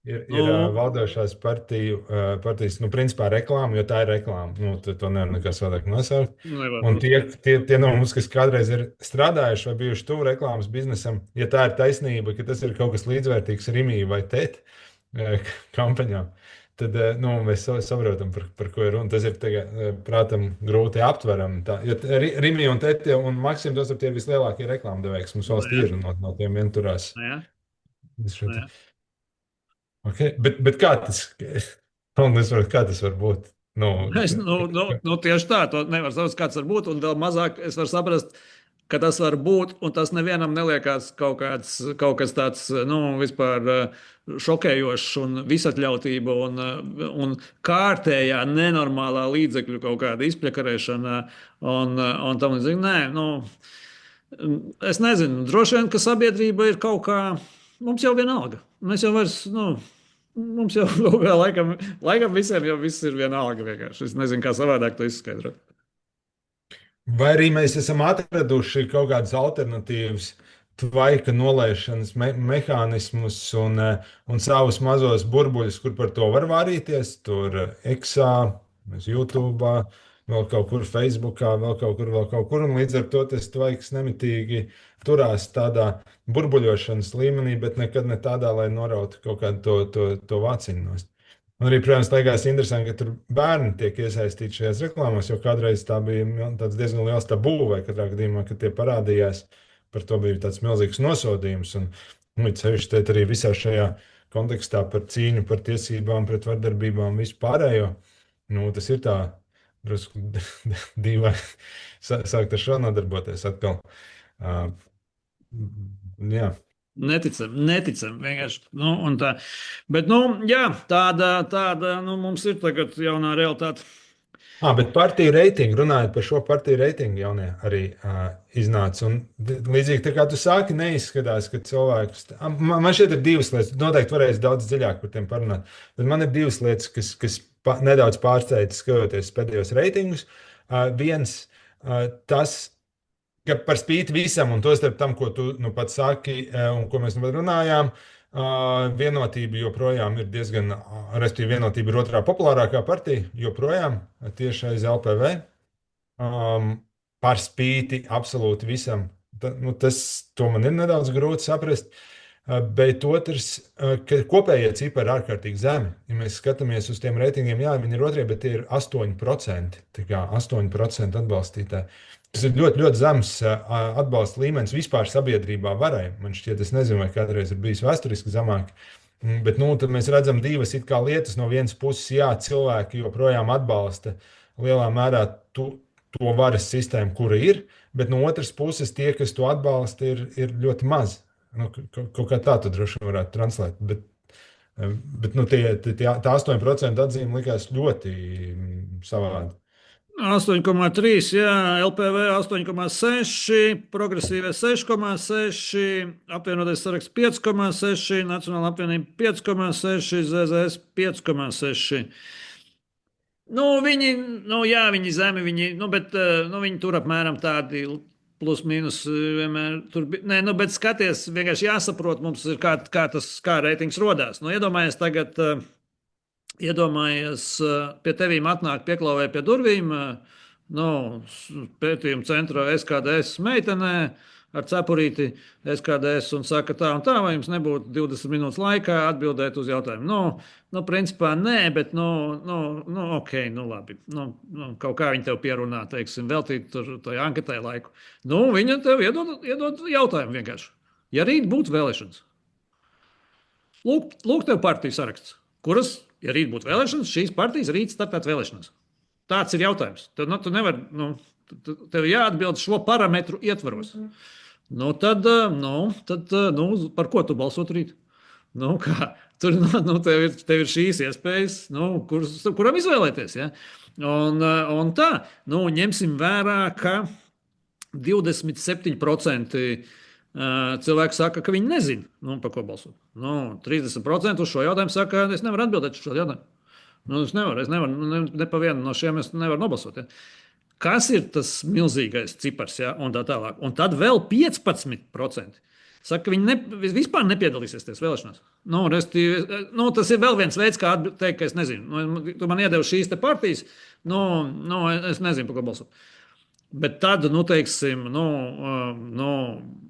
Ir valdošās partijas, principā reklāma, jo tā ir reklāma. To nevar nekā savādāk nosaukt. Un tie no mums, kas kādreiz ir strādājuši vai bijuši tuvu reklāmas biznesam, ja tā ir taisnība, ka tas ir kaut kas līdzvērtīgs Rimī vai TET kampaņām, tad mēs saprotam, par ko ir runa. Tas ir, prātam, grūti aptverami. Jo Rimi un Tete un Maksim, tos tie ir vislielākie reklāmdevēji, kas mums valstī ir, no tiem vien turās. Okay. Bet kā tas var būt? Tieši tā, to nevar saprast, kāds var būt, un vēl mazāk es varu saprast, ka tas var būt, un tas nevienam neliekās kaut kas tāds, vispār šokējošs un visatļautība un kārtējā nenormālā līdzekļu kaut kāda izpļakarēšana un tam līdzīgi. Nē, es nezinu, droši vien, ka sabiedrība ir kaut kā, mums jau vienalga. Mēs jau vairs, mums jau laikam visiem jau viss ir vienalga vienkārši. Es nezinu, kā savādāk to izskaidrot. Vai arī mēs esam atraduši kaut kādas alternatīvas tvaika nolaišanas mehānismus un savus mazos burbuļus, kur par to var vārīties? Tur Eksā, YouTube, vēl kaut kur Facebookā, vēl kaut kur. Un līdz ar to tas tvaiks nemitīgi turās tādā burbuļošanas līmenī, bet nekad ne tādā, lai norautu kaut kādu to vāciņu nost. Un arī, protams, liekas interesanti, ka tur bērni tiek iesaistīti šajās reklāmās, jo kādreiz tā bija tāds diezgan liels tabū, vai katrā gadījumā, kad tie parādījās, par to bija tāds milzīgs nosodījums. Un, nu, it sevišķi te arī visā šajā kontekstā par cīņu par tiesībām, pret vardarbībām, vispārējo. Nu, tas ir tā drusku dīvaini sākt ar šo nodarboties atkal. Uh, jā. Neticam, vienkārši. Nu, un tā. Bet, nu, jā, tāda nu, mums ir tagad jaunā realitāte. Bet partiju reitingi, runājot par šo partiju reitingu, jaunie arī iznāca. Un līdzīgi tā kā tu sāki, neizskatās, ka cilvēks. Man šeit ir divas lietas. Noteikti varēs daudz dziļāk par tiem parunāt. Bet man ir divas lietas, kas nedaudz pārsteidz skatoties pēdējos reitingus. Viens, tas, ka par spīti visam, un tostarp tam, ko tu nu pats saki, un ko mēs nu pat runājām, vienotība joprojām ir diezgan, respektīvi, vienotība ir otrā populārākā partija joprojām tieši aiz LPV. Par spīti absolūti visam. Nu, to man ir nedaudz grūti saprast. Bet otrs, ka kopējie cipari ir ārkārtīgi zemi. Ja mēs skatāmies uz tiem reitingiem, jā, viņi ir otrie, bet tie ir 8%. Tā kā 8% atbalstītāji. Tas ir ļoti, ļoti zems atbalsta līmenis vispār sabiedrībā varai. Man šķiet, es nezinu, vai kādreiz ir bijis vēsturiski zemāk. Bet nu, tad mēs redzam divas lietas. No vienas puses, jā, cilvēki joprojām atbalsta lielā mērā to varas sistēmu, kura ir, bet no otras puses tie, kas to atbalsta, ir ļoti maz. Nu, kaut kā tā tu droši vien varētu translēt. Bet nu, tā 8% atzīme likās ļoti savādi. 8,3, jā, LPV 8,6, progresīvie 6,6, apvienotais saraksts 5,6, Nacionāla apvienība 5,6, ZZS 5,6. Nu, viņi zemi, bet viņi tur apmēram tādi plus mīnus vienmēr tur bija. Nē, bet skaties, vienkārši jāsaprot mums, kā reitings rodās. Nu, Iedomājies, pie tevīm atnāk pieklauvē pie durvīm, pētījuma centra SKDS meitenē ar cepurīti SKDS un saka tā un tā, vai jums nebūtu 20 minūtes laikā atbildēt uz jautājumu. Principā nē, bet, ok, labi. Kaut kā viņi tev pierunā, teiksim, veltīt tur tajā anketē laiku. Viņa tev iedod jautājumu vienkārši. Ja rīt būtu vēlēšanas, lūk tev partiju saraksts, kuras, ja rīt būtu vēlēšanas, šīs partijas rīt startētu vēlēšanas. Tāds ir jautājums. Tu nevari, tev jāatbild šo parametru ietvaros. Tad, par ko tu balsot rīt? Tev ir šīs iespējas, kuram izvēlēties. Ja? Un tā, ņemsim vērā, ka 27% cilvēki saka, ka viņi nezina, par ko balsot. 30% uz šo jautājumu saka, ka es nevaru atbildēt uz šo jautājumu. Es nevaru, ne pa vienu no šiem es nevaru nobalsot. Ja? Kas ir tas milzīgais cipars, ja? Un tā tālāk. Un tad vēl 15% saka, ka viņi vispār nepiedalīsies tajās vēlēšanās. Tas ir vēl viens veids, kā teikt, ka es nezinu. Tu man iedevi šīs te partijas, es nezinu, par ko balsot. Bet tad, teiksim,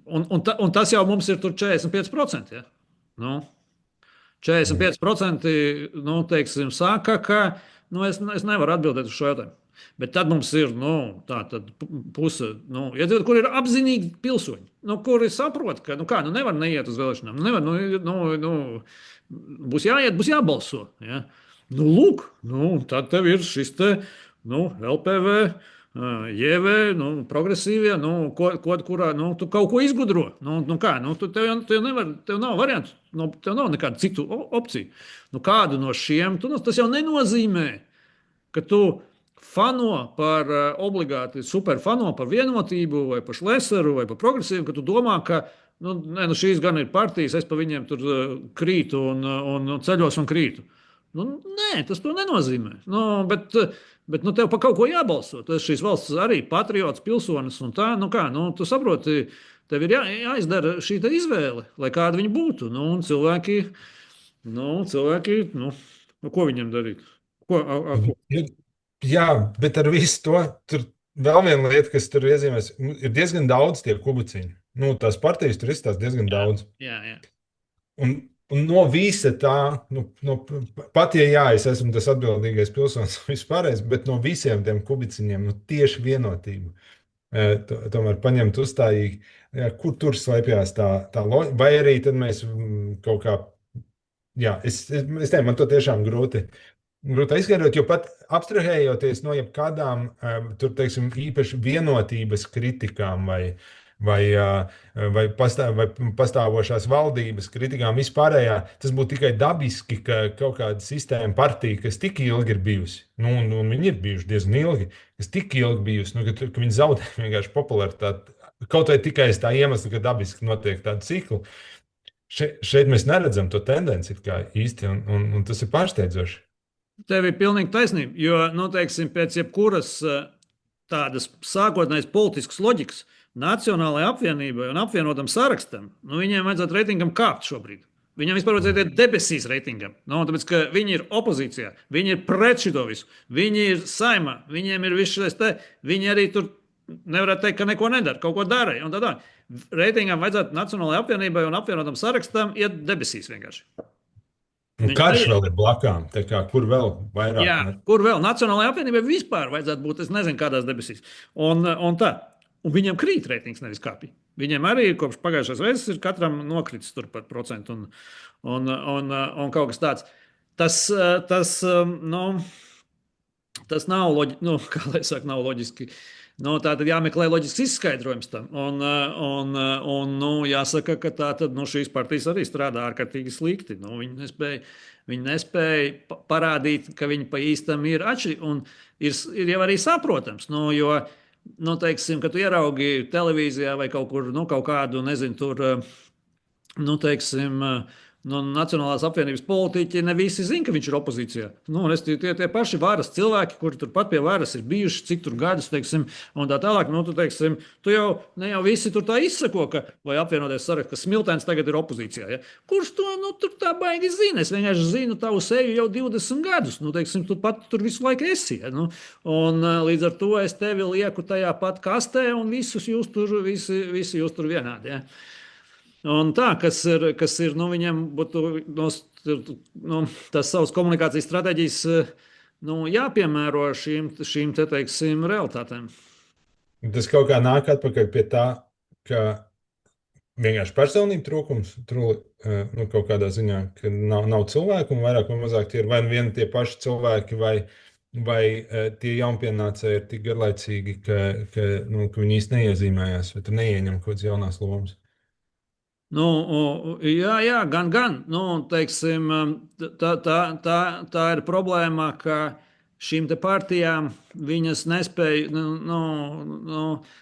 un tas jau mums ir tur 45%. Ja? 45% teiksim, saka, ka es nevaru atbildēt uz šo jautājumu. Bet tad mums ir puse, kur ir apzinīgi pilsoņi, kuri saprot, ka nevar neiet uz vēlēšanām. Būs jāiet, būs jābalso. Ja? Lūk, tad tev ir šis te, LPV. JV, progresīvie, kurā tu kaut ko izgudro. Tev nav variantu, tev nav nekādu citu opciju. Kādu no šiem, tas jau nenozīmē, ka tu fano par obligāti superfano par vienotību vai par Šleseru vai par progresīvu, ka tu domā, ka šīs gan ir partijas, es pa viņiem tur krītu un ceļos un krītu. Nē, tas to nenozīmē. Bet tev par kaut ko jābalso. Tu esi šīs valsts arī patriots, pilsonis un tā. Tu saproti, tev ir jāizdara šī izvēle, lai kāda viņa būtu. Un cilvēki, ko viņiem darīt? Ko? Jā, bet ar visu to, tur vēl viena lieta, kas tur iezīmēs, ir diezgan daudz tie kubuciņi. Tās partijas tur izstās diezgan daudz. Jā. Un Un no visa tā, pat ja jā, es esmu tas atbildīgais pilsonis vispārējais, bet no visiem tiem kubiciņiem, tieši vienotību. Tomēr paņemt uzstājīgi, kur tur slēpjas tā loģika, vai arī tad mēs kaut kā, jā, es teiktu, man to tiešām grūti izskaidrot, jo pat abstrahējoties no jebkādām, tur, teiksim, īpaši vienotības kritikām vai pastāvošās valdības kritikām vispārējā, tas būtu tikai dabiski, ka kaut kāda sistēma partija, kas tik ilgi ir bijusi, un viņi ir bijuši diezgan ilgi, kas tik ilgi bijusi, ka viņi zaudē vienkārši popularitāti, kaut vai tikai tā iemesla, ka dabiski notiek tāda cikla. Šeit mēs neredzam to tendenci īsti, un tas ir pārsteidzoši. Tev ir pilnīgi taisnība, jo, teiksim, pēc jebkuras tādas sākotnējas politiskas loģikas, Nacionālajai apvienībai un apvienotam sarakstam, viņiem vajadzētu reitingam kāpt šobrīd. Viņam vispār vajadzētu iet debesīs reitingam. Tāpēc, ka viņi ir opozīcijā, viņi ir pret šito visu, viņi ir saimā, viņiem ir viss šis te, viņi arī tur nevarētu teikt, ka neko nedara, kaut ko dara. Reitingam vajadzētu Nacionālajai apvienībai un apvienotam sarakstam iet debesīs vienkārši. Un karš vēl ir blakām, kur vēl vairāk? Jā, kur vēl? Nacionālajai apvienībai vispār vajadzētu būt, es nezinu, kādās debesīs. Un tā. Un viņiem krīt reitings, nevis kāpj. Viņiem arī kopš pagājušās reizes ir katram nokritis tur par procentu un kaut kas tāds. Tas nav loģiski, kā lai saka, nav loģiski. Tā tad jāmeklē loģisks izskaidrojums tam. Jāsaka, ka tā tad šīs partijas arī strādā ārkārtīgi slikti. Viņi nespēja parādīt, ka viņi pa īstam ir atšķirīgi. Un ir jau arī saprotams, jo teiksim, ka tu ieraugi televīzijā vai kaut kur, kaut kādu, nezinu, tur, teiksim, Nacionālās apvienības politiķi, ne visi zina, ka viņš ir opozīcijā. Tie paši varas cilvēki, kuri turpat pie varas ir bijuši, cik tur gadus, teiksim, un tā tālāk, tu jau visi tur tā izsako, ka, vai apvienoties saraksts, ka Smiltēns tagad ir opozīcijā. Ja? Kurš to, tur tā baigi zina? Es vienkārši zinu tavu seju jau 20 gadus, teiksim, tu pat tur visu laiku esi. Ja? Un līdz ar to es tevi lieku tajā pat kastē, un visi jūs tur vienādi. Ja? Un tā, kas ir viņam būtu tās savas komunikācijas stratēģijas jāpiemēro šīm te, teiksim, realitātēm. Tas kaut kā nāk atpakaļ pie tā, ka vienkārši personība trūkums, kaut kādā ziņā, ka nav cilvēku un vairāk vai mazāk tie ir vai vieni tie paši cilvēki vai tie jaunpienācēji ir tik garlaicīgi, ka viņi īsti neiezīmējās vai tur neieņem kaut kādas jaunās lomas. Jā, gan. Teiksim, tā ir problēma, ka šīm te partijām viņas nespēja.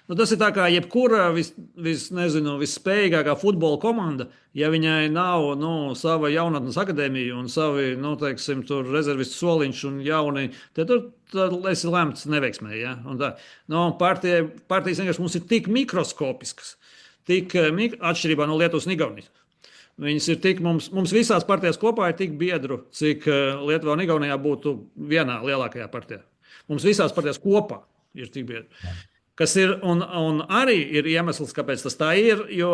Tas ir tā kā jebkura visspējīgākā futbola komanda, ja viņai nav sava jaunatnes akadēmija un savi, teiksim, tur rezervistu soliņš un jauni, tad esi lemts neveiksmē. Ja? Partijas vienkārši mums ir tik mikroskopiskas. Atšķirībā no Lietuvas un Igaunijas. Viņas ir mums visās partijās kopā ir tik biedru, cik Lietuvā un Igaunijā būtu vienā lielākajā partijā. Mums visās partijās kopā ir tik biedru. Kas ir, un arī ir iemesls, kāpēc tas tā ir, jo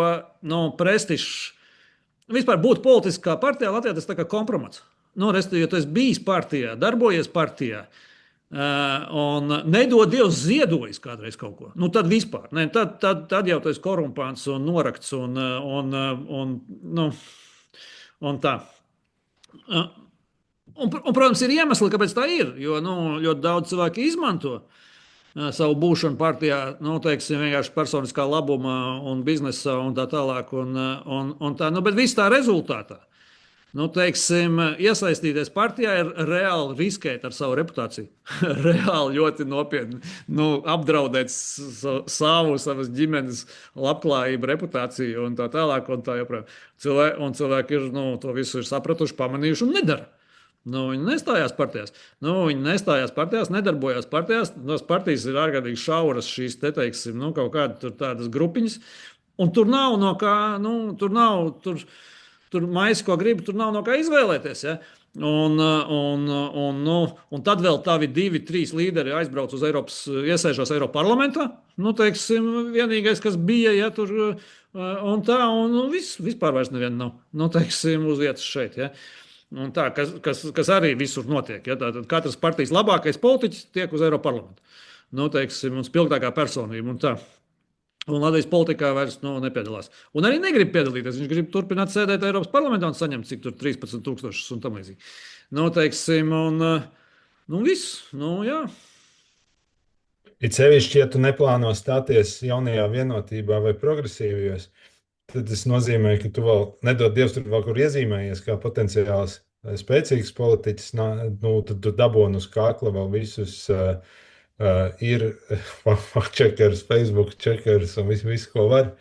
prestižs, vispār būt politiskā partijā Latvijā, tas tā kā kompromats. Ja tu esi bijis partijā, darbojies partijā, un nedod Dievs ziedojis kādreiz kaut ko. Tad vispār. Tad jau tas korumpants un norakts un tā. Protams, ir iemesli, kāpēc tā ir, jo ļoti daudz cilvēki izmanto savu būšanu partijā, teiksim, vienkārši personiskā labuma un biznesa un tā tālāk. Bet viss tā rezultātā. Teiksim, iesaistīties partijā ir reāli riskēt ar savu reputāciju. Reāli ļoti nopietni apdraudēt savas ģimenes labklājību, reputāciju un tā tālāk. Un tā joprojām. Cilvēki ir to visu ir sapratuši, pamanījuši un nedara. Viņi nestājās partijās. Nedarbojās partijās. Tās partijas ir ārkārtīgi šauras šīs te, teiksim, kaut kādas tādas grupiņas. Un tur nav no kā, tur maisi, ko gribi, tur nav no kā izvēlēties. Ja? Un tad vēl tavi 2, 3 līderi aizbrauc uz Eiropas, iesēžos Eiropas parlamentā. Nu, teiksim, vienīgais, kas bija, ja tur un tā, un vispār vairs neviena nav. Nu, teiksim, uz vietas šeit. Ja? Un tā, kas arī visur notiek. Ja? Tātad katras partijas labākais politiķis tiek uz Eiropas parlamentu. Nu, teiksim, un spilgtākā personība. Un tā. Un Latvijas politikā vairs nepiedalās. Un arī negrib piedalīties. Viņš grib turpināt sēdēt Eiropas parlamentā un saņemt cik tur 13,000 un tam līdzīgi. Nu, teiksim, viss. Nu, jā. It sevišķi, ja tu neplāno stāties jaunajā vienotībā vai progresīvajos, tad tas nozīmē, ka tu vēl nedod Dievs tur vēl kur iezīmējies kā potenciāls spēcīgs politiķis. Nu, tad tu dabūni uz kakla vēl visus ir checkers, Facebook checkers un visu, ko var.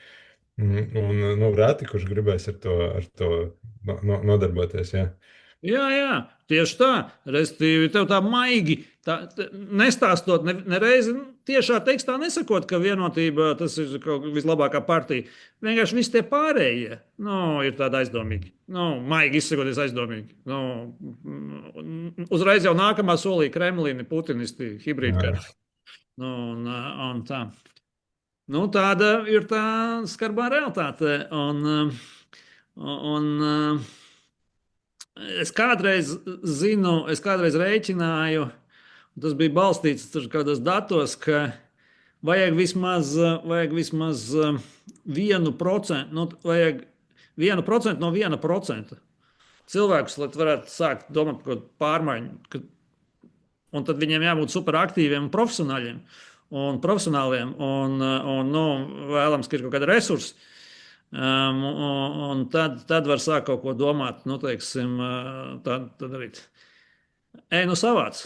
Un reti, kurš gribēs ar to nodarboties. Jā. Jā, tieši tā. Restīvi, tev tā maigi, nestāstot nereizi tiešā tekstā nesakot, ka vienotība tas ir vislabākā partija. Vienkārši visi tie pārējie ir tādi aizdomīgi. Maigi izsakoties aizdomīgi. Uzreiz jau nākamā solī Kremlini, putinisti, hibrīdkari. Un tā. Tāda ir tā skarbā realitāte. Es kādreiz rēķināju, tas bija balstīts kādos datos, ka vajag vismaz 1%, vajag 1% no 1% cilvēkus, lai varētu sākt domāt par kaut kādu pārmaiņu. Un tad viņiem jābūt superaktīviem un profesionāliem, un vēlams, ka ir kaut kāda resursa. Un tad var sākt kaut ko domāt, teiksim, tad arī savāc,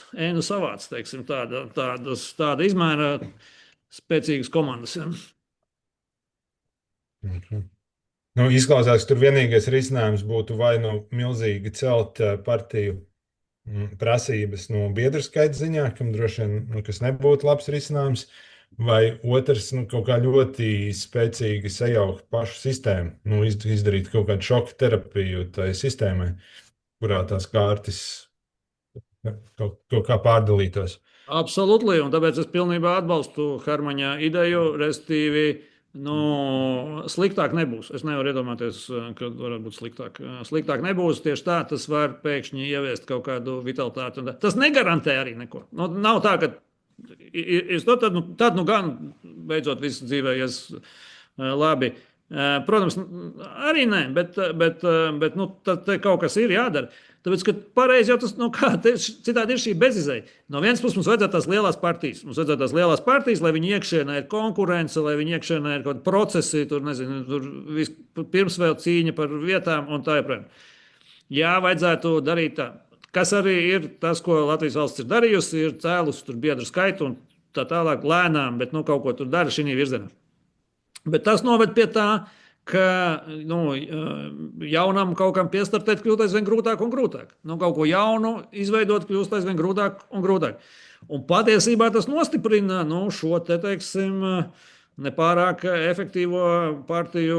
teiksim, tāda izmēra spēcīgas komandas. Ja. Izklausās, ka tur vienīgais risinājums būtu vai milzīgi celt partiju prasības no biedru skaita ziņā, kam droši vien kas nebūtu labs risinājums. Vai otrs, kaut kā ļoti spēcīgi sajaukt pašu sistēmu, izdarīt kaut kādu šoku terapiju tai sistēmai, kurā tās kārtas kaut kā pārdalītos. Absolūti, un tāpēc es pilnībā atbalstu Hermaņa ideju, restīvi, sliktāk nebūs. Es nevaru iedomāties, ka varētu būt sliktāk. Sliktāk nebūs, tieši tā, tas var pēkšņi ieviest kaut kādu vitalitāti. Tas negarantē arī neko. Nav tā, ka tad gan beidzot viss dzīvē ies labi. Protams, arī nē, bet tad kaut kas ir jādara. Tāpēc, ka pareizi jau tas, citādi ir šī bezizēja. No vienas puses mums vajadzētu tās lielās partijas. Mums vajadzētu tās lielās partijas, lai viņi iekšienē ir konkurence, lai viņi iekšienē ir kaut kādi procesi, tur pirms vēl cīņa par vietām un tā joprojām. Jā, vajadzētu darīt tā. Kas arī ir tas, ko Latvijas valsts ir darījusi, ir cēlusi tur biedru skaitu un tā tālāk lēnām, bet kaut ko tur dara šī virzienā. Bet tas noved pie tā, ka jaunam kaut kam piestartēt kļūt aizvien grūtāk un grūtāk. Kaut ko jaunu izveidot kļūst aizvien grūtāk un grūtāk. Un patiesībā tas nostiprina šo te, teiksim, nepārāk efektīvo partiju,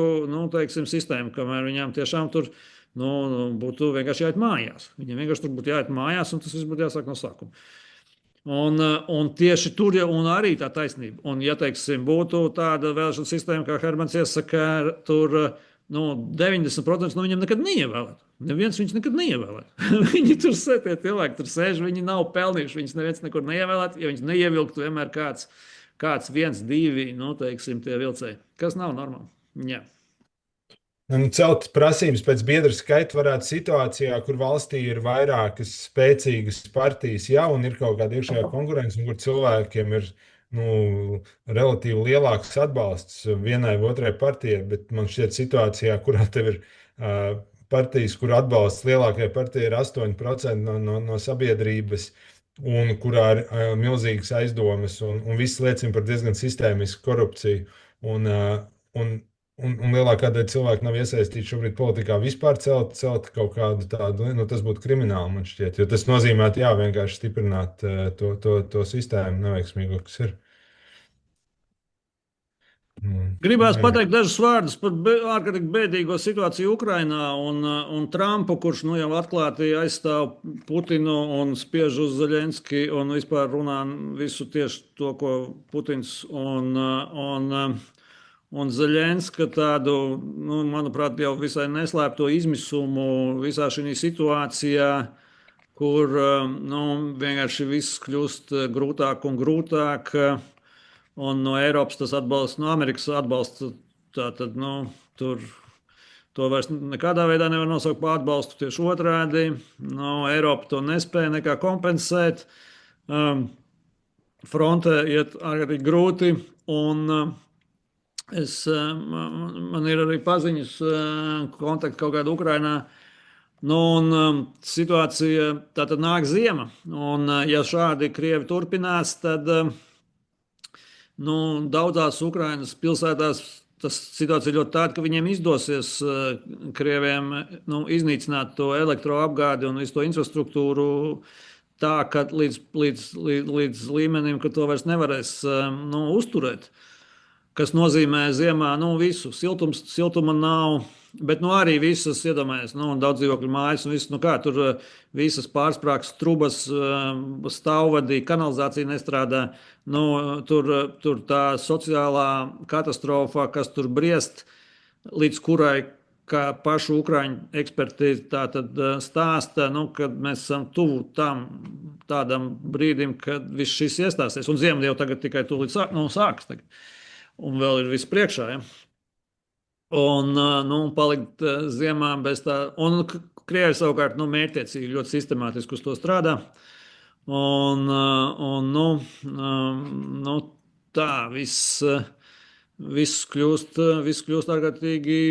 teiksim, sistēmu, kamēr viņām tiešām tur būtu vienkārši jāiet mājās. Viņiem vienkārši tur būtu jāiet mājās, un tas viss būtu jāsāk no sākuma. Un tieši tur jau arī tā taisnība. Un, ja teiksim, būtu tāda vēlēšana sistēma, kā Hermans iesaka, tur 90% no viņiem nekad neievēlētu. Neviens viņus nekad neievēlētu. Viņi tur sēž, tie cilvēki tur sēž, viņi nav pelnījuši, viņus neviens nekur neievēlētu, ja viņus neievilktu vienmēr kāds 1, 2, teiksim, tie vilcēji. Kas nav normāli. Jā. Celt prasības pēc biedru skaita varētu situācijā, kur valstī ir vairākas spēcīgas partijas jau un ir kaut kāda iekšējā konkurence, un kur cilvēkiem ir relatīvi lielāks atbalsts vienai vai otrai partijai, bet man šķiet situācijā, kurā tev ir partijas, kur atbalsts lielākajai partijai ir 8% no sabiedrības, un kurā ir milzīgas aizdomas, un viss liecina par diezgan sistēmisku korupciju. Un lielākā daļa cilvēku nav iesaistīti šobrīd politikā vispār celt kaut kādu tādu, tas būtu krimināli, man šķiet. Jo tas nozīmētu, vienkārši stiprināt to sistēmu neveiksmīgo, kas ir. Gribās Jā. pateikt dažus vārdus par ārkārtīgi bēdīgo situāciju Ukrainā un Trumpu, kurš nu, jau atklāti aizstāv Putinu un spiež uz Zelenski un vispār runā visu tieši to, ko Putins un Zelenska tādu, nu, manuprāt, jau visai neslēpto izmisumu visā šī situācijā, kur nu, vienkārši viss kļūst grūtāk un grūtāk. Un no Eiropas tas atbalsts, no Amerikas atbalsts, tā tad, nu, tur to vairs nekādā veidā nevar nosaukt par atbalstu. Tieši otrādi, no Eiropa to nespēja nekā kompensēt. Fronte iet arī grūti, un man ir arī paziņas, kontakti kaut kādā Ukrainā. Nu, un situācija tā tad nāk ziema, un ja šādi Krievi turpinās, tad nu, daudzās Ukrainas pilsētās tas situācija ļoti tāda, ka viņiem izdosies Krieviem nu, iznīcināt to elektroapgādi un visu to infrastruktūru tā, ka līdz līmenim, ka to vairs nevarēs nu, uzturēt. Kas nozīmē ziemā nu, visu. Siltuma nav, bet nu, arī visas, iedomājies, nu, daudz dzīvokļu mājas un viss, nu kā, tur visas pārsprāgs trubas, stāvvadī, kanalizācija nestrādā. Nu, tur tā sociālā katastrofa, kas tur briest, līdz kurai, kā pašu ukraiņu eksperti tā tad stāsta, nu, kad mēs esam tuvu tādam brīdim, kad viss šis iestāsies. Un ziema jau tagad tikai tūlīt sākas. Tagad. Un vēl ir viss priekšā. Ja? Un nu, palikt ziemā bez tā. Un Krievi savukārt nu, mērķtiecīgi ļoti sistemātiski uz to strādā. Un nu, tā viss kļūst ārkārtīgi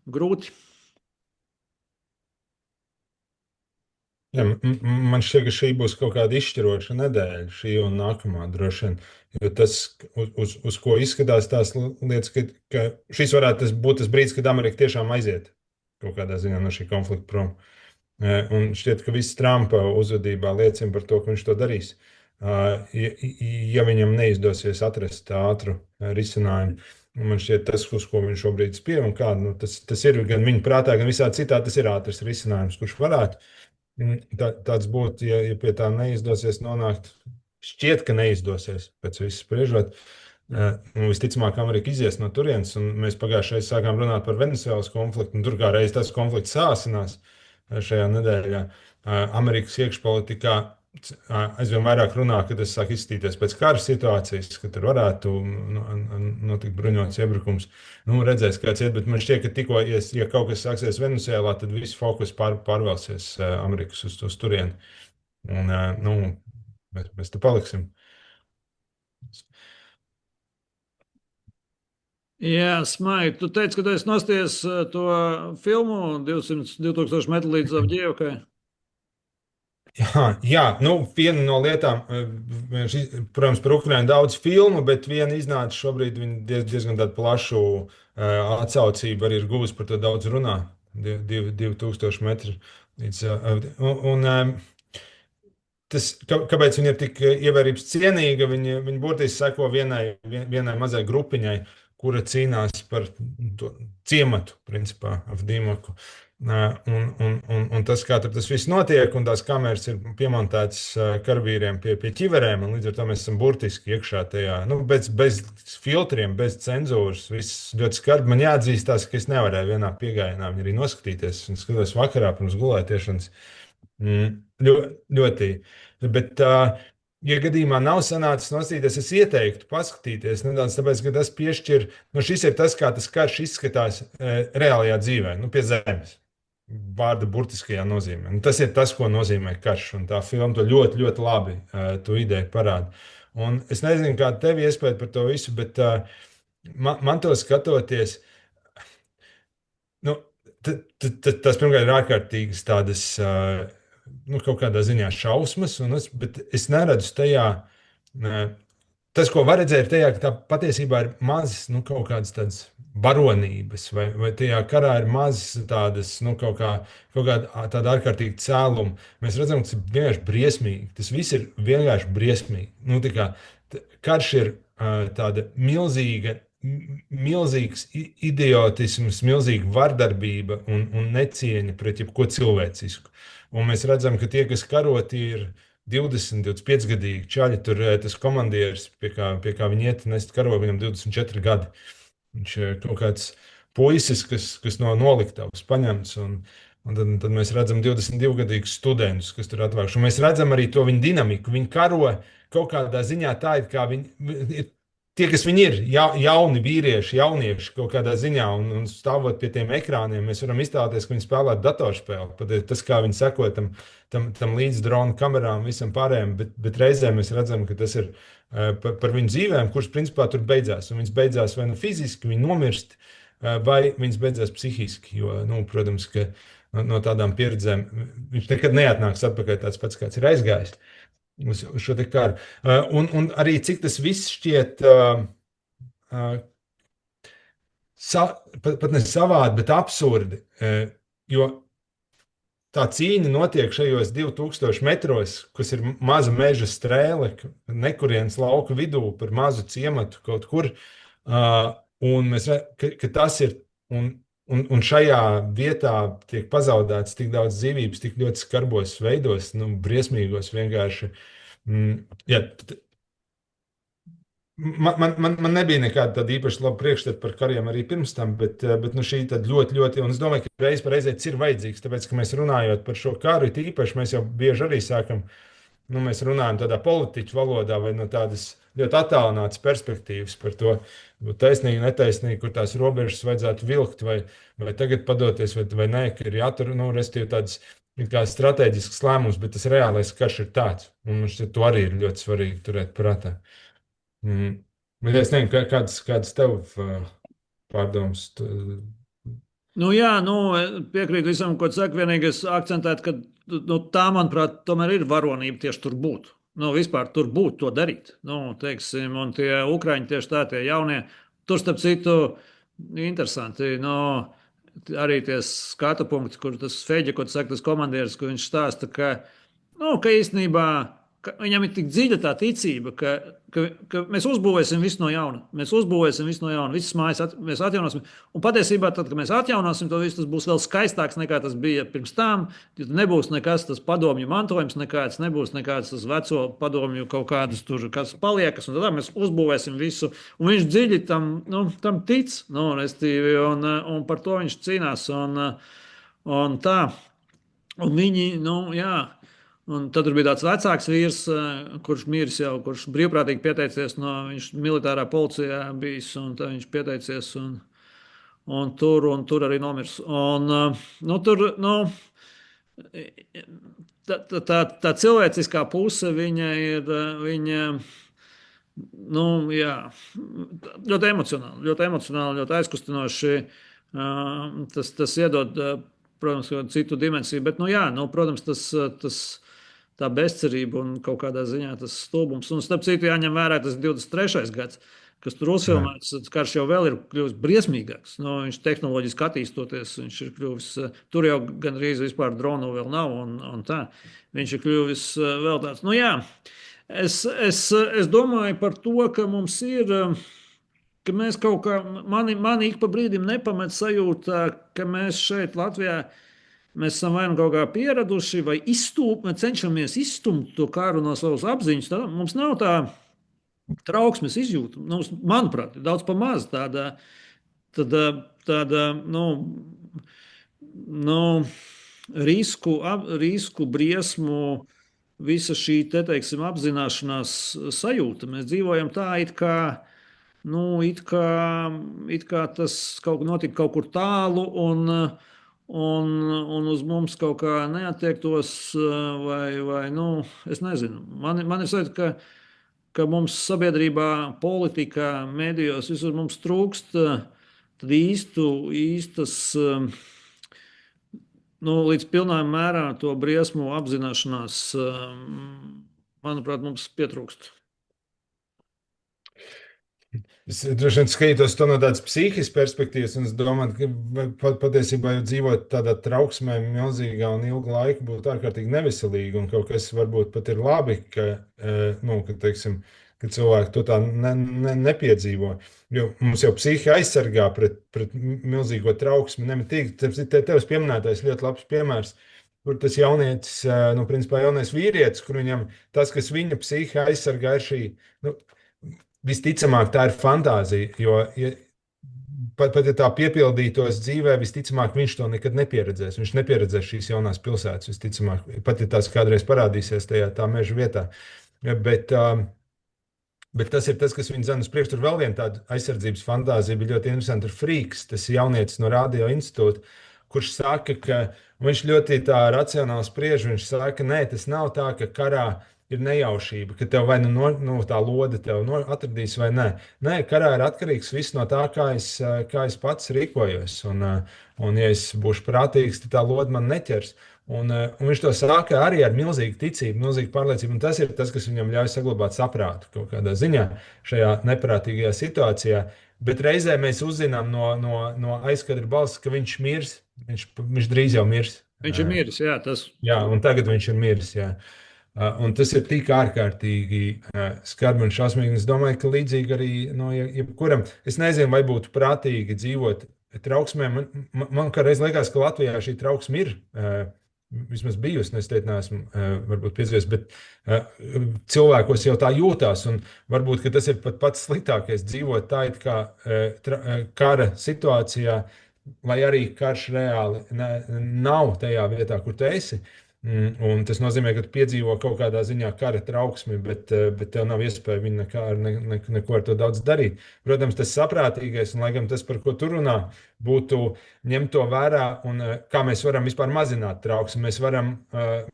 grūti. Jā, man šķiet, ka šī būs kaut kāda izšķiroša nedēļa, šī un nākamā droši vien. Jo tas, uz ko izskatās tās lietas, ka šis varētu būt tas brīdis, kad Amerika tiešām aiziet kaut kādā ziņā no šī konflikta prom. Un šķiet, ka viss Trumpa uzvedībā liecina par to, ka viņš to darīs. Ja viņam neizdosies atrast ātru risinājumu, man šķiet, tas, uz ko viņš šobrīd spiež, un kā, nu, tas ir gan viņa prātā, gan visā citā, tas ir ātrs risinājums, kurš varētu. Tāds būtu, ja pie tā neizdosies nonākt. Šķiet, ka neizdosies pēc visas spriežot. Visticamāk, Amerika izies no turienes, un mēs pagājušajā reizē sākām runāt par Venezuelas konfliktu, un tur kā reiz tas konflikts sāsinās šajā nedēļā. Amerikas iekšpolitikā aizvien vairāk runā, ka tas sāk izskatīties pēc kara situācijas, ka tur varētu notikt bruņots iebrukums. Nu, redzēs, kāds iet, bet man šķiet, ka tikko, ja kaut kas sāksies Venezuelā, tad viss fokus pārvelsies Amerikas uz turieni. Un, nu, mēs te paliksim. Jā, Smai, tu teici, ka tu esi nosties to filmu 2000 metru līdz Avģievkai. Jā, nu, viena no lietām, protams, par Ukrajinu daudz filmu, bet viena iznāca šobrīd, viņa diezgan tādu plašu atsaucību arī ir guvusi, par to daudz runā. 2000 metru līdz. Tas, kāpēc viņa ir tik ievērības cienīga, viņa burtiski seko vienai mazai grupiņai, kura cīnās par to ciematu, principā, Avdīmaku. Un tas, kā tas viss notiek, un tās kameras ir piemontētas karavīriem pie ķiverēm, un līdz ar to mēs esam burtiski iekšā tajā, nu, bez filtriem, bez cenzūras, viss ļoti skarbi. Man jāatzīstās, ka es nevarēju vienā piegājienā viņu arī noskatīties, un skatos vakarā pirms gulētiešanas. Ļoti. Bet, ja gadījumā nav sanācis nostīties, es ieteiktu paskatīties nedaudz, tāpēc, ka tas piešķir, nu, šis ir tas, kā tas karš izskatās reālajā dzīvē, nu, pie zemes. Vārda burtiskajā nozīmē. Nu, tas ir tas, ko nozīmē karš, un tā filma to ļoti, ļoti labi to ideju parāda. Un es nezinu, kāda tev iespēja par to visu, bet man to skatoties, nu, tas pirmkārt ir ārkārtīgas tādas, nu, kaut kādā ziņā šausmas, bet es neredzu tajā, tas, ko var redzēt, ir tajā, ka tā patiesībā ir mazas, nu, kaut kādas tādas baronības, vai tajā karā ir mazas tādas, nu, kaut kāda tāda ārkārtīga cēluma. Mēs redzam, ka tas ir vienkārši briesmīgi. Tas viss ir vienkārši briesmīgi. Nu, tā kā karš ir tāda milzīgs idiotisms, milzīga vardarbība un necieņa pret jebko cilvēcisku. Un mēs redzam, ka tie, kas karo, tie ir 20, 25 gadīgi čaļi. Tur tas komandieris, pie kā viņi iet, nest karo, viņam 24 gadi. Viņš ir kaut kāds puisis, kas no noliktavas paņemts. Un tad mēs redzam 22-gadīgus studentus, kas tur atvākš. Un mēs redzam arī to viņu dinamiku. Viņi karo kaut kādā ziņā tā, it kā viņi ir tie, kas viņi ir, jauni vīrieši, jaunieši kaut kādā ziņā, un stāvot pie tiem ekrāniem, mēs varam iztēloties, ka viņi spēlē datorspēli. Pat tas, kā viņi seko tam līdz drona kamerām, visam pārējiem, bet reizē mēs redzam, ka tas ir par viņu dzīvēm, kuras principā tur beidzās. Un viņas beidzās vai nu fiziski, viņi nomirst, vai viņas beidzās psihiski. Jo, protams, ka no tādām pieredzēm viņš nekad neatnāks atpakaļ tāds pats, kāds ir aizgājis uz šo te karu. Un arī cik tas viss šķiet pat ne savādi, bet absurdi. Jo tā cīņa notiek šajos 2000 metros, kas ir maza meža strēle, nekurienes lauka vidū par mazu ciematu kaut kur. Un mēs redzam, ka tas ir, un šajā vietā tiek pazaudēts tik daudz dzīvības, tik ļoti skarbos veidos, briesmīgos vienkārši. Jā, man nebija nekāda tāda īpaši laba priekšstata par kariem arī pirms tam, bet šī tad ļoti, un es domāju, ka reiz par reizē ir vajadzīgs, tāpēc, ka mēs runājot par šo karu, īpaši mēs jau bieži arī sākam, mēs runājam tādā politiķu valodā vai no tādas ļoti attālinātas perspektīvas par to, taisnīgi, netaisnīgi, kur tās robežas vajadzētu vilkt, vai tagad padoties, vai nē, ka ir jātur, restīvi tādas kā strateģisks lēmums, bet tas reālais karš ir tāds, un to arī ir ļoti svarīgi turēt prātā. Bet es nezinu, kādas tev pārdomas? Jā, piekrītu visam, ko tu saki, vienīgais akcentēt, ka tā, manuprāt, tomēr ir varonība tieši tur būt. Vispār tur būt, to darīt. Teiksim, un tie Ukraiņi tieši tā, tie jaunie, tur starp citu interesanti, arī tie skatu punkti, kur tas Feģa, ko tu saki, tas komandieris, kur viņš stāsta, ka īstenībā viņam ir tik dziļa tā ticība, ka mēs uzbūvēsim visu no jauna. Visas mājas mēs atjaunosim. Un patiesībā, tad, kad mēs atjaunosim to visu, tas būs vēl skaistāks nekā tas bija pirms tam. Nebūs nekas tas padomju mantojums, nebūs nekāds tas veco padomju kaut kādas tur, kas paliekas. Un tad mēs uzbūvēsim visu. Un viņš dziļi tam tic, restīvi, un par to viņš cīnās. Un tā. Un viņi, jā. Un tad bija tāds vecāks vīrs, kurš miris jau, kurš brīvprātīgi pieteicies, viņš militārā policijā bijis, un viņš pieteicies, un tur arī nomirs. Un, tur, tā cilvēciskā puse, viņa ir, jā, ļoti emocionāli, ļoti aizkustinoši. Tas iedod, protams, citu dimensiju, bet, protams, tā bezcerība un kaut kādā ziņā tas stulbums. Un starp citu jāņem vērā tas 23. gads, kas tur uzfilmēts, karš jau vēl ir kļuvis briesmīgāks. Viņš tehnoloģiski attīstoties, viņš ir kļuvis, tur jau gandrīz vispār dronu vēl nav un tā. Viņš ir kļuvis vēl tāds. Jā, es domāju par to, ka mums ir, ka mēs kaut kā, mani ik pa brīdim nepamet sajūta, ka mēs šeit Latvijā mēs esam vai nu kaut kā pieraduši, vai cenšamies izstumt to karu no savas apziņas. Mums nav tā trauksmes izjūta. Manuprāt, ir daudz pa maz tāda risku, briesmu, visa šī, teiksim, apzināšanās sajūta. Mēs dzīvojam tā, it kā tas kaut notika kaut kur tālu, un uz mums kaut kā neattiektos, vai es nezinu. Man ir sajūta, ka mums sabiedrībā, politikā, medijos visur mums trūkst īstas, līdz pilnām mērā to briesmu apzināšanās, manuprāt, mums pietrūkst. Es droši vien skatos to no tādas psihiskas perspektīvas, un es domāju, ka patiesībā jau dzīvot tādā trauksmē milzīgā un ilgu laiku būtu ārkārtīgi neveselīgi, un kaut kas varbūt pat ir labi, ka teiksim, ka cilvēki to tā nepiedzīvo. Jo mums jau psihi aizsargā pret milzīgo trauksmi nemitīgi. Tevs pieminētais ļoti labs piemērs, kur tas jaunietis, nu, principā jaunais vīrietis, kur viņam tas, kas viņa psihi aizsargā, ir šī, nu, visticamāk, tā ir fantāzija, jo pat ja tā piepildītos dzīvē, visticamāk, viņš to nekad nepieredzēs. Viņš nepieredzēs šīs jaunās pilsētas, visticamāk, pat ja tās kādreiz parādīsies tā meža vietā. Bet tas ir tas, kas viņu dzen uz priekšu. Tur vēl viena tāda aizsardzības fantāzija bija ļoti interesanta. Ir Frīks, tas jaunietis no Radio institūta, kurš saka, ka viņš ļoti tā racionāli spriež. Viņš saka, nē, tas nav tā, ka karā ir nejaušība, ka tev vai nu tā lode tev atradīs vai nē. Nē, karā ir atkarīgs viss no tā, kā es pats rīkojos. Un ja es būšu prātīgs, tad tā lode man neķers. Un viņš to sāka arī ar milzīgu ticību, milzīgu pārliecību. Un tas ir tas, kas viņam ļauj saglabāt saprātu kaut kādā ziņā šajā neprātīgajā situācijā. Bet reizē mēs uzzinām no aizkadra balss, ka viņš mirs. Viņš drīz jau mirs. Viņš ir miris, jā. Jā, un tagad viņš ir miris, jā. Un tas ir tik ārkārtīgi skarbi un šausmīgi. Es domāju, ka līdzīgi arī no jebkuram. Es nezinu, vai būtu prātīgi dzīvot trauksmē. Man kādreiz liekas, ka Latvijā šī trauksme ir vismaz bijusi. Es teicu, neesmu varbūt piedzīvojis, bet cilvēkos jau tā jūtās. Un varbūt tas ir pat pats sliktākais dzīvot tā, it kā kara situācijā, lai arī karš reāli nav tajā vietā, kur tu esi. Un tas nozīmē, ka tu piedzīvo kaut kādā ziņā kara trauksmi, bet tev nav iespēja viņu neko ar to daudz darīt. Protams, tas saprātīgais, un laikam tas, par ko tu runā, būtu ņemt to vērā, un kā mēs varam vispār mazināt trauksmi. Mēs varam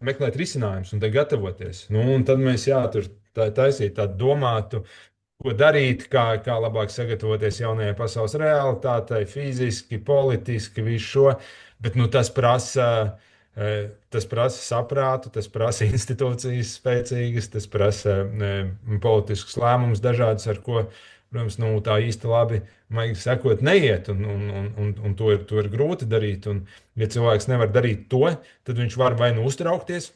meklēt risinājumus un te gatavoties. Nu, un tad mēs tur taisīt tādu domātu, ko darīt, kā labāk sagatavoties jaunajai pasaules realitātei, fiziski, politiski, visu šo. Bet tas prasa saprātu, tas prasa institūcijas spēcīgas, tas prasa politiskus lēmumus dažādus, ar ko, protams, tā īsti labi, maigi sakot, neiet, un to ir grūti darīt. Un, ja cilvēks nevar darīt to, tad viņš var vai nu uztraukties,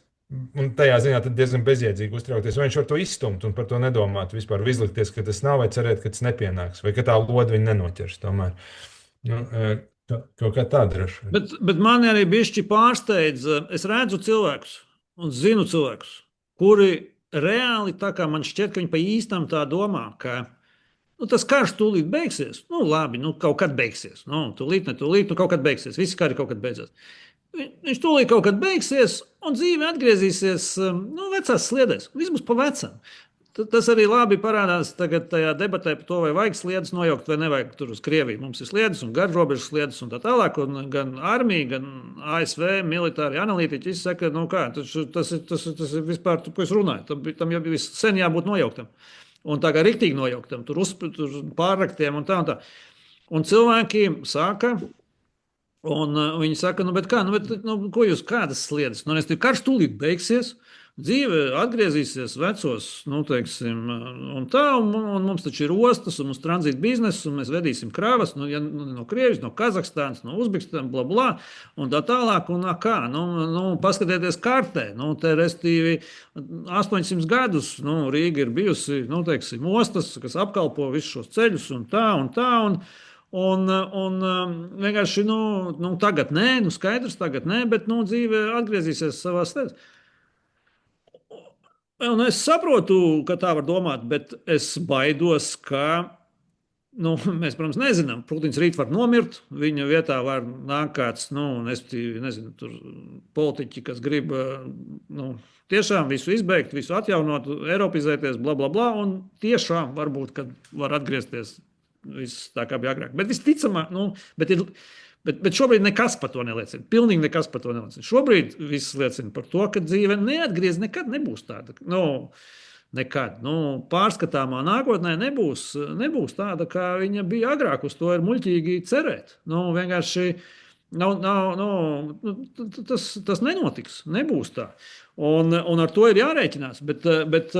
un tajā ziņā tad diezgan bezjēdzīgi uztraukties, vai viņš var to izstumt un par to nedomāt vispār, izlikties, ka tas nav, vai cerēt, ka tas nepienāks, vai ka tā lode viņu nenoķers tomēr. Kaut kā tā droši. Bet mani arī bišķi pārsteidz. Es redzu cilvēkus un zinu cilvēkus, kuri reāli, tā kā man šķiet, ka viņi pa īstam tā domā, ka tas karš tūlīt beigsies. Labi, kaut kad beigsies. Tūlīt, kaut kad beigsies. Visi kari kaut kad beidzās. Viņš tūlīt kaut kad beigsies un dzīve atgriezīsies vecās sliedēs. Viss būs pa vecam. Tas arī labi parādās tagad tajā debatē par to, vai vajag sliedes nojaukt vai nevajag tur uz Krieviju. Mums ir sliedes un garrobežas sliedes un tā tālāk. Un gan armija, gan ASV militāri analītiķi saka, tas ir vispār, ko es runāju. Tam jau sen jābūt nojauktam. Un tā kā riktīgi nojauktam, tur pārraktiem un tā. Un cilvēki saka, un viņi saka, ko jūs, kādas sliedes? Karš tūlīt beigsies. Dzīve atgriezīsies vecos, teiksim, un tā, un mums taču ir ostas, un mums tranzīta bizness, un mēs vedīsim kravas no Krievijas, no Kazahstānas, no Uzbekistānas, bla, bla, un tā tālāk, un kā, paskatieties kartē, te restīvi 800 gadus, Rīga ir bijusi, teiksim, ostas, kas apkalpo visus šos ceļus, un tā, un vienkārši, tagad nē, skaidrs, tagad nē, bet, dzīve atgriezīsies savās stēs. Un es saprotu, ka tā var domāt, bet es baidos, ka mēs, protams, nezinām. Putins rīt var nomirt, viņa vietā var nākt kāds, nezinu, tur politiķi, kas grib tiešām visu izbeigt, visu atjaunot, eiropizēties, bla, bla, bla, un tiešām varbūt, kad var atgriezties viss tā, kā bija agrāk. Bet visticamāk, Bet šobrīd nekas par to neliecina. Pilnīgi nekas par to neliecina. Šobrīd viss liecina par to, ka dzīve nekad nebūs tāda. Nekad. Pārskatāmā nākotnē nebūs tāda, kā viņa bija agrāk. Uz to ir muļķīgi cerēt. Vienkārši tas nenotiks. Nebūs tā. Un ar to ir jārēķinās. Bet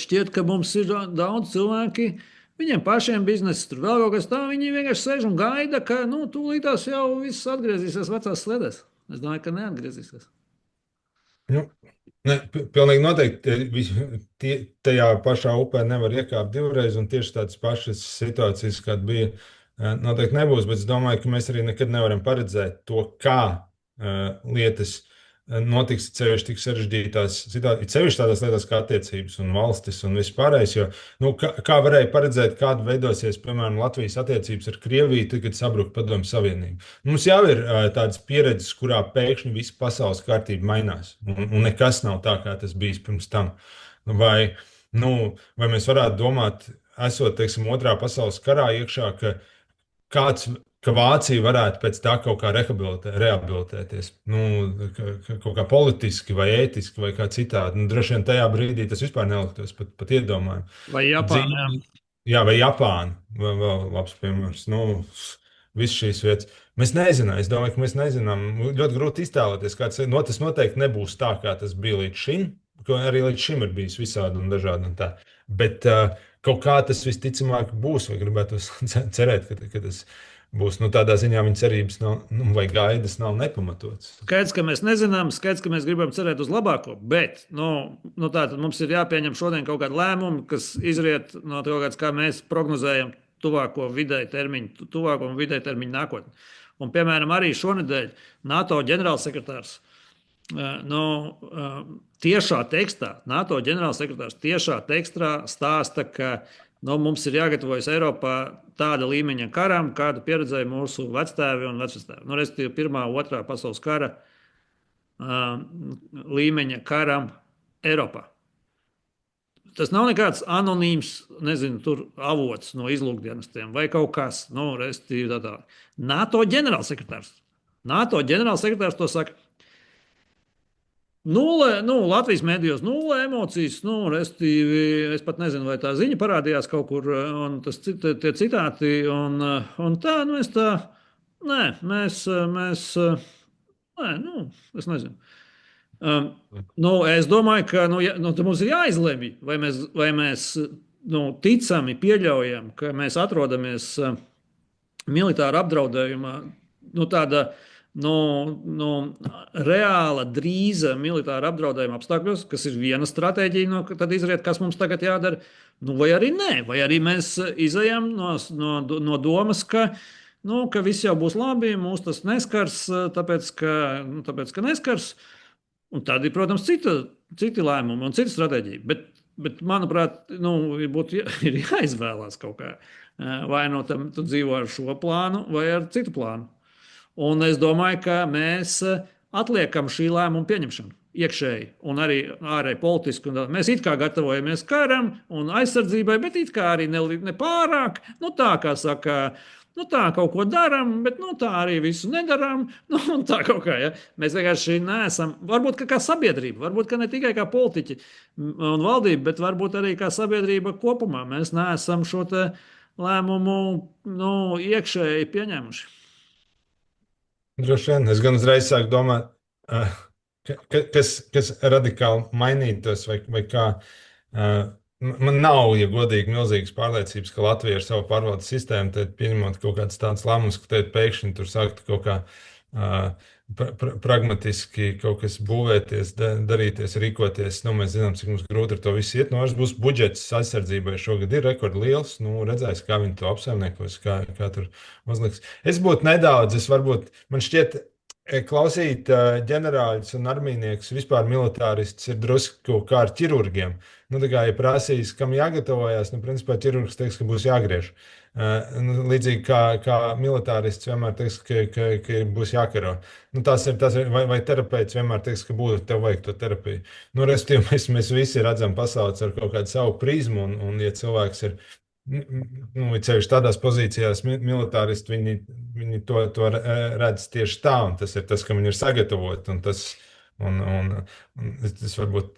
šķiet, ka mums ir daudz cilvēki. Viņiem pašiem biznesa, tur vēl kaut kas tā, viņi vienkārši sēž un gaida, ka tūlītās jau viss atgriezīsies vecās sliedēs. Es domāju, ka neatgriezīsies. Nu, ne, pilnīgi noteikti tajā pašā upē nevar iekāpt divreiz, un tieši tādas pašas situācijas, kāda bija, noteikti nebūs. Bet es domāju, ka mēs arī nekad nevaram paredzēt to, kā lietas notiks ceļš tik sarežģītās situācijās, ceļš tādās lietās kā attiecības un valstis un vispārējais. Jo, nu, kā varēja paredzēt, kāda veidosies, piemēram, Latvijas attiecības ar Krieviju, tad, kad sabruka Padomju Savienība? Mums jau ir tādas pieredzes, kurā pēkšņi visa pasaules kārtība mainās, un nekas nav tā, kā tas bijis pirms tam. Vai, vai mēs varētu domāt, esot, teiksim, Otrā pasaules karā iekšā, kāds, ka Vācija varētu pēc tā kaut kā rehabilitēties, kaut kā politiski vai ētiski vai kā citādi. Droši vien tajā brīdī tas vispār neliktos pat iedomājumi. Vai Japāna? Jā, vai Japāna, vēl labs piemērs. Visas šīs vietas. Mēs nezinām, es domāju, ka mēs nezinām. Ļoti grūti iztēloties, kāds tas noteikti nebūs tā, kā tas bija līdz šim, ko arī līdz šim ir bijis visādi un dažādi un tā. Bet kaut kā tas visticamāk būs, vai gribētu cerēt, ka tas būs. Tādā ziņā viņa cerības nav, vai gaidas nav nepamatotas. Skaidrs, ka mēs nezinām, skaidrs, ka mēs gribam cerēt uz labāko, bet tā tad mums ir jāpieņem šodien kaut kāda lēmuma, kas izriet no kaut kāds, kā mēs prognozējam tuvāko un vidēju termiņu nākotni. Un, piemēram, arī šonedēļ NATO ģenerālsekretārs tiešā tekstā, NATO ģenerālsekretārs tiešā tekstā stāsta, ka mums ir jāgatavojas Eiropā tāda līmeņa karam, kādu pieredzēja mūsu vectēvi un vecvectēvi. Respektīvi, Pirmā, Otrā pasaules kara līmeņa karam Eiropā. Tas nav nekāds anonīms, nezinu, avots no izlūkdienestiem vai kaut kas, respektīvi tā. NATO ģenerālsekretārs to saka. Latvijas mēdījos nulle emocijas, respektīvi, es pat nezinu, vai tā ziņa parādījās kaut kur, un tie citāti, un tā, es nezinu. Es domāju, ka mums ir jāizlemj, vai mēs ticami pieļaujam, ka mēs atrodamies militāra apdraudējumā, tāda reāla, drīza militāra apdraudējuma apstākļos, kas ir viena stratēģija, tad izriet, kas mums tagad jādara, vai arī nē, vai arī mēs izejam no domas, ka viss jau būs labi, mūs tas neskars, tāpēc, ka neskars. Un tad ir, protams, citi lēmumi un cita stratēģija. Bet manuprāt, ir jāizvēlās kaut kā. Vai tu dzīvo ar šo plānu, vai ar citu plānu. Un es domāju, ka mēs atliekam šī lēmuma pieņemšanu iekšēji un arī ārēji politiski. Mēs it kā gatavojamies karam un aizsardzībai, bet it kā arī ne pārāk. Tā kā saka. Tā kaut ko darām, bet tā arī visu nedarām. Tā kaut kā, ja. Mēs vienkārši neesam, varbūt kā sabiedrība, varbūt ne tikai kā politiķi un valdība, bet varbūt arī kā sabiedrība kopumā. Mēs neesam šo lēmumu iekšēji pieņēmuši. Droši vien. Es gan uzreiz sāku domāt, kas radikāli mainītos vai kā. Man nav, ja godīgi, milzīgas pārliecības, ka Latvija ar savu pārvaldes sistēmu, tad pieņemot kaut kāds tāds lēmums, ka tad pēkšņi tur sāktu kaut kā pragmatiski kaut kas būvēties, darīties, rīkoties. Mēs zinām, cik mums grūti ar to visu iet. Būs budžets aizsardzībai šogad ir rekordliels. Redzēs, kā viņi to apsaimniekos, kā tur uzliks. Es būtu nedaudz, man šķiet, klausīt ģenerāļus un armijniekus, vispār militāristus ir drusku kā ar ķirurgiem. Ja prasīs, kam jāgatavojas, principā ķirurgs teiks, ka būs jāgriež. Līdzīgi kā militārists vienmēr teiks, ka būs jākaro. Tas ir, vai terapeits vienmēr teiks, ka tev vajag to terapiju. Respektīvi, mēs visi redzam pasauli ar kaut kādu savu prizmu, un ja cilvēks ir ceļš tādās pozīcijās, militāristi, viņi to redz tieši tā, un tas ir tas, ka viņi ir sagatavoti, un tas varbūt,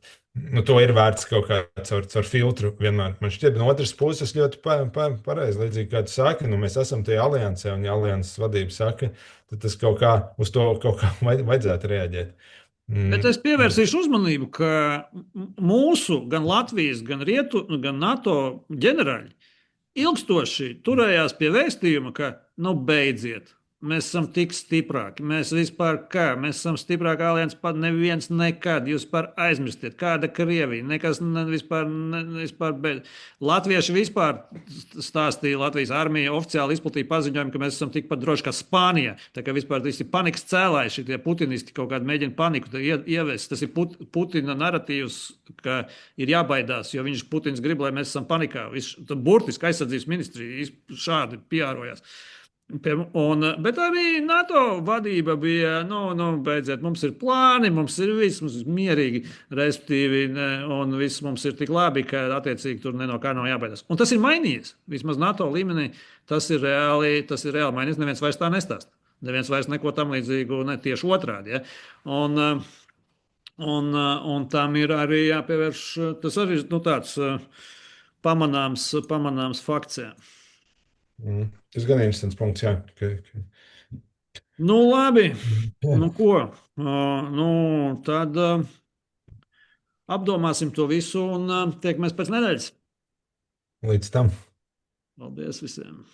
to ir vērts kaut kā caur filtru vienmēr. Man šķiet, no otras puses ļoti pareizi, līdzīgi kā tu saki, mēs esam tajā aliansē, un ja alianses vadība saka, tad tas kaut kā uz to kaut kā vajadzētu reaģēt. Bet es pievērsīšu uzmanību, ka mūsu, gan Latvijas, gan NATO ģenerāļi ilgstoši turējās pie vēstījuma, ka beidziet. Mēs esam tik stiprāki. Mēs vispār kā? Mēs esam stiprākā alianses pat neviens nekad. Jūs par aizmirstiet, kāda Krievija, nekas vispār Latvieši vispār stāstīja, Latvijas armija oficiāli izplatīja paziņojumu, ka mēs esam tikpat droši kā Spānija. Tā kā vispār tas ir panikas cēlāji, šitie putinisti kaut kādi mēģina paniku ievest. Tas ir Putina naratīvs, ka ir jābaidās, jo Putins grib, lai mēs esam panikā. Burtiski aizsardzības ministrija šādi piārojās. Bet arī NATO vadība bija, beidziet, mums ir plāni, mums ir viss, mums ir mierīgi, respektīvi, un viss mums ir tik labi, ka attiecīgi tur no kā nav jābaidās. Un tas ir mainījies. Vismaz NATO līmenī tas ir reāli mainījies. Neviens vairs tā nestāsta. Neviens vairs neko tam līdzīgu, ne tieši otrādi. Ja? Un tam ir arī jāpievērš, tas arī ir tāds pamanāms fakts. Jā. Tas gan ir interesants punkts, jā. Labi. Ko? Tad apdomāsim to visu un tiekamies pēc nedēļas. Līdz tam. Paldies visiem!